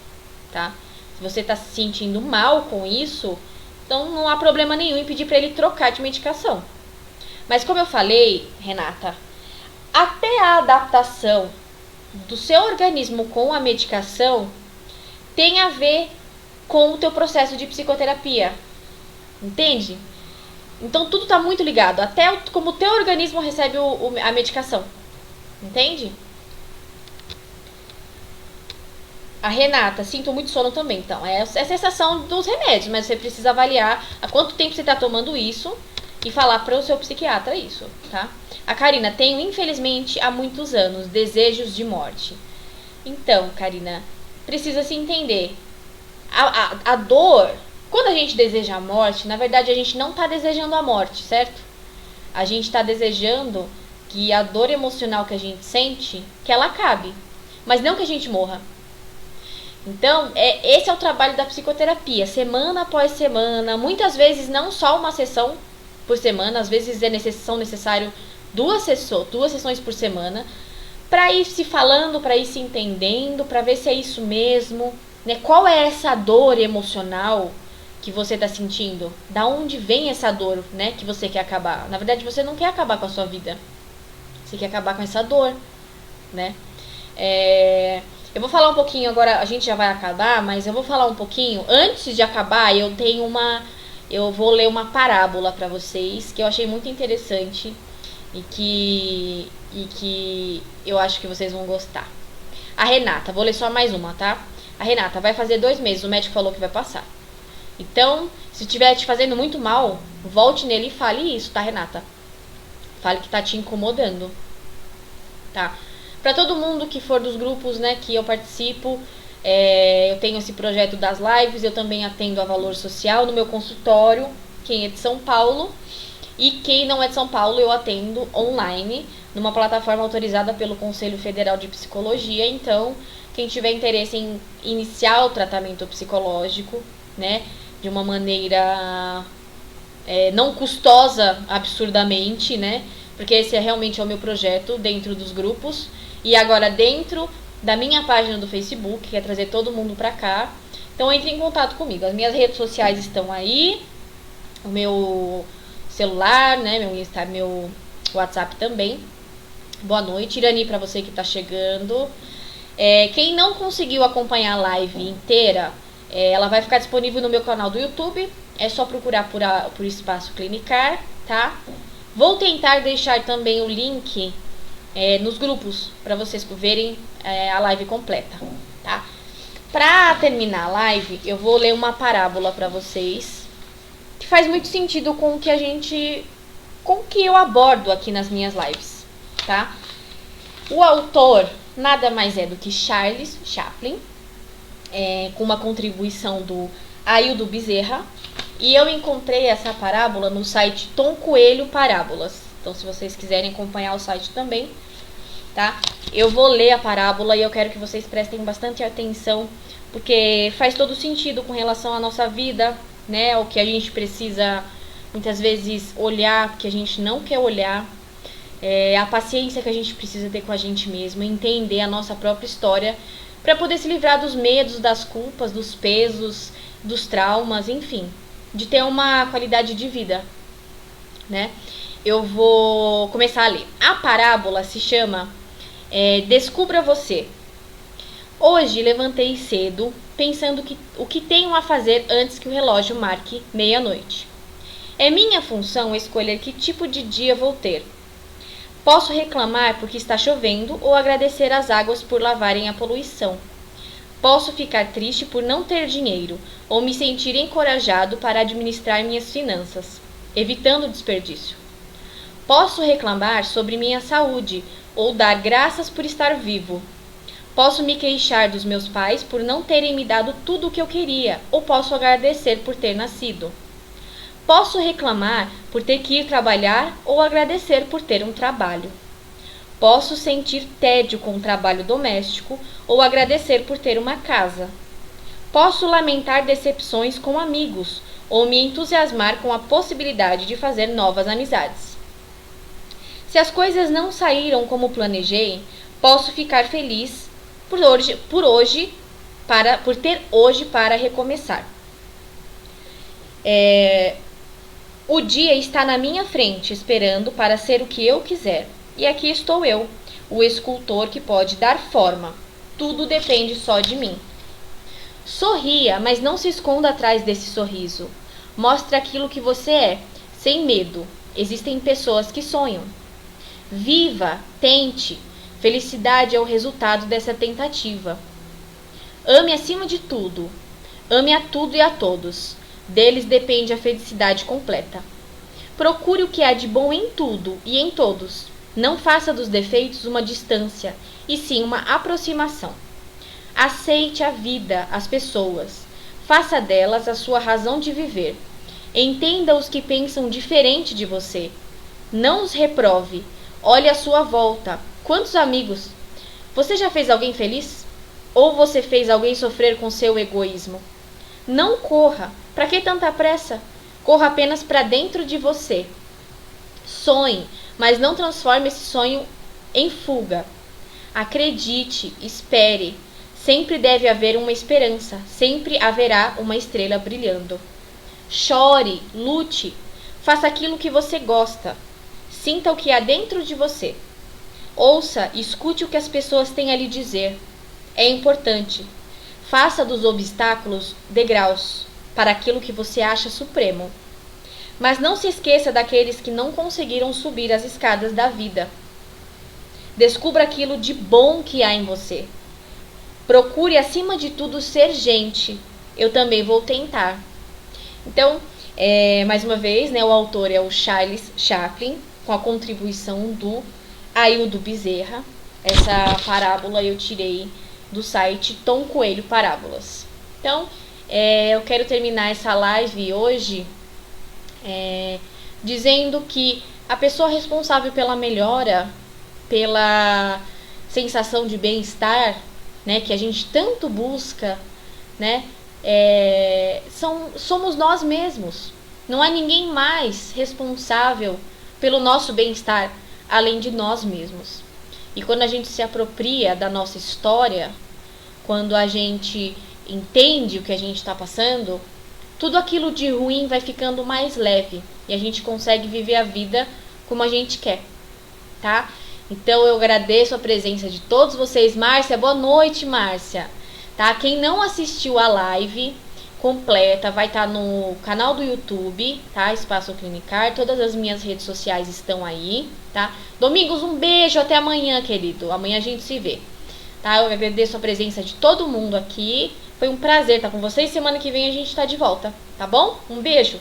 tá? Se você tá se sentindo mal com isso, então não há problema nenhum em pedir para ele trocar de medicação. Mas como eu falei, Renata, até a adaptação do seu organismo com a medicação tem a ver com o teu processo de psicoterapia, entende? Então tudo tá muito ligado, até como o teu organismo recebe a medicação, entende? A Renata, sinto muito sono também, então é a sensação dos remédios, mas você precisa avaliar há quanto tempo você tá tomando isso e falar para o seu psiquiatra isso, tá? A Karina, tenho infelizmente há muitos anos desejos de morte. Então, Karina, precisa se entender. A dor, quando a gente deseja a morte, na verdade a gente não está desejando a morte, certo? A gente está desejando que a dor emocional que a gente sente, que ela acabe, mas não que a gente morra. Então, esse é o trabalho da psicoterapia, semana após semana, muitas vezes não só uma sessão por semana, às vezes são necessário duas sessões por semana, para ir se falando, para ir se entendendo, para ver se é isso mesmo, né? Qual é essa dor emocional que você está sentindo? Da onde vem essa dor, né, que você quer acabar? Na verdade, você não quer acabar com a sua vida, você quer acabar com essa dor, né? Eu vou falar um pouquinho agora, a gente já vai acabar, mas eu vou falar um pouquinho. Antes de acabar, eu vou ler uma parábola para vocês que eu achei muito interessante e que eu acho que vocês vão gostar. A Renata, vou ler só mais uma, tá? A Renata, vai fazer 2 meses, o médico falou que vai passar. Então, se estiver te fazendo muito mal, volte nele e fale isso, tá, Renata? Fale que tá te incomodando, tá? Pra todo mundo que for dos grupos, né, que eu participo, eu tenho esse projeto das lives, eu também atendo a Valor Social no meu consultório, quem é de São Paulo, e quem não é de São Paulo eu atendo online, numa plataforma autorizada pelo Conselho Federal de Psicologia. Então, quem tiver interesse em iniciar o tratamento psicológico, né, de uma maneira não custosa absurdamente, né, porque esse realmente é o meu projeto dentro dos grupos. E agora dentro da minha página do Facebook, que é trazer todo mundo pra cá. Então entre em contato comigo. As minhas redes sociais estão aí. O meu celular, né? Meu WhatsApp também. Boa noite, Irani, pra você que tá chegando. Quem não conseguiu acompanhar a live inteira, ela vai ficar disponível no meu canal do YouTube. É só procurar por Espaço Clinicar, tá? Vou tentar deixar também o link nos grupos para vocês verem a live completa, tá? Pra terminar a live, eu vou ler uma parábola para vocês que faz muito sentido com o que eu abordo aqui nas minhas lives, tá? O autor nada mais é do que Charles Chaplin, com uma contribuição do Aildo Bezerra, e eu encontrei essa parábola no site Tom Coelho Parábolas. Então, se vocês quiserem acompanhar o site também, tá? eu vou ler a parábola e eu quero que vocês prestem bastante atenção, porque faz todo sentido com relação à nossa vida, né? O que a gente precisa muitas vezes olhar, que a gente não quer olhar, a paciência que a gente precisa ter com a gente mesmo, entender a nossa própria história, para poder se livrar dos medos, das culpas, dos pesos, dos traumas, enfim, de ter uma qualidade de vida, né? Eu vou começar a ler. A parábola se chama Descubra Você. Hoje levantei cedo, pensando o que tenho a fazer antes que o relógio marque meia-noite. É minha função escolher que tipo de dia vou ter. Posso reclamar porque está chovendo ou agradecer às águas por lavarem a poluição. Posso ficar triste por não ter dinheiro ou me sentir encorajado para administrar minhas finanças, evitando o desperdício. Posso reclamar sobre minha saúde ou dar graças por estar vivo. Posso me queixar dos meus pais por não terem me dado tudo o que eu queria, ou posso agradecer por ter nascido. Posso reclamar por ter que ir trabalhar ou agradecer por ter um trabalho. Posso sentir tédio com o trabalho doméstico ou agradecer por ter uma casa. Posso lamentar decepções com amigos ou me entusiasmar com a possibilidade de fazer novas amizades. Se as coisas não saíram como planejei, posso ficar feliz por ter hoje para recomeçar. O dia está na minha frente, esperando para ser o que eu quiser. E aqui estou eu, o escultor que pode dar forma. Tudo depende só de mim. Sorria, mas não se esconda atrás desse sorriso. Mostre aquilo que você é, sem medo. Existem pessoas que sonham. Viva, tente. Felicidade é o resultado dessa tentativa. Ame acima de tudo. Ame a tudo e a todos. Deles depende a felicidade completa. Procure o que há de bom em tudo e em todos. Não faça dos defeitos uma distância, e sim uma aproximação. Aceite a vida, as pessoas. Faça delas a sua razão de viver. Entenda os que pensam diferente de você. Não os reprove. Olhe à sua volta. Quantos amigos? Você já fez alguém feliz? Ou você fez alguém sofrer com seu egoísmo? Não corra. Para que tanta pressa? Corra apenas para dentro de você. Sonhe, mas não transforme esse sonho em fuga. Acredite, espere. Sempre deve haver uma esperança. Sempre haverá uma estrela brilhando. Chore, lute. Faça aquilo que você gosta. Sinta o que há dentro de você. Ouça e escute o que as pessoas têm a lhe dizer. É importante. Faça dos obstáculos degraus para aquilo que você acha supremo. Mas não se esqueça daqueles que não conseguiram subir as escadas da vida. Descubra aquilo de bom que há em você. Procure, acima de tudo, ser gente. Eu também vou tentar. Então, mais uma vez, né, o autor é o Charles Chaplin, com a contribuição do Aildo Bezerra. Essa parábola eu tirei do site Tom Coelho Parábolas. Então, eu quero terminar essa live hoje dizendo que a pessoa responsável pela melhora, pela sensação de bem-estar, né, que a gente tanto busca, né, somos nós mesmos. Não há ninguém mais responsável pelo nosso bem-estar além de nós mesmos. E quando a gente se apropria da nossa história, quando a gente entende o que a gente está passando, tudo aquilo de ruim vai ficando mais leve e a gente consegue viver a vida como a gente quer, tá? Então eu agradeço a presença de todos vocês. Márcia, boa noite, Márcia. Tá? Quem não assistiu a live completa vai estar no canal do YouTube, tá? Espaço Clinicar. Todas as minhas redes sociais estão aí, tá? Domingos, um beijo, até amanhã, querido. Amanhã a gente se vê, tá? Eu agradeço a presença de todo mundo aqui. Foi um prazer estar com vocês. Semana que vem a gente tá de volta, tá bom? Um beijo.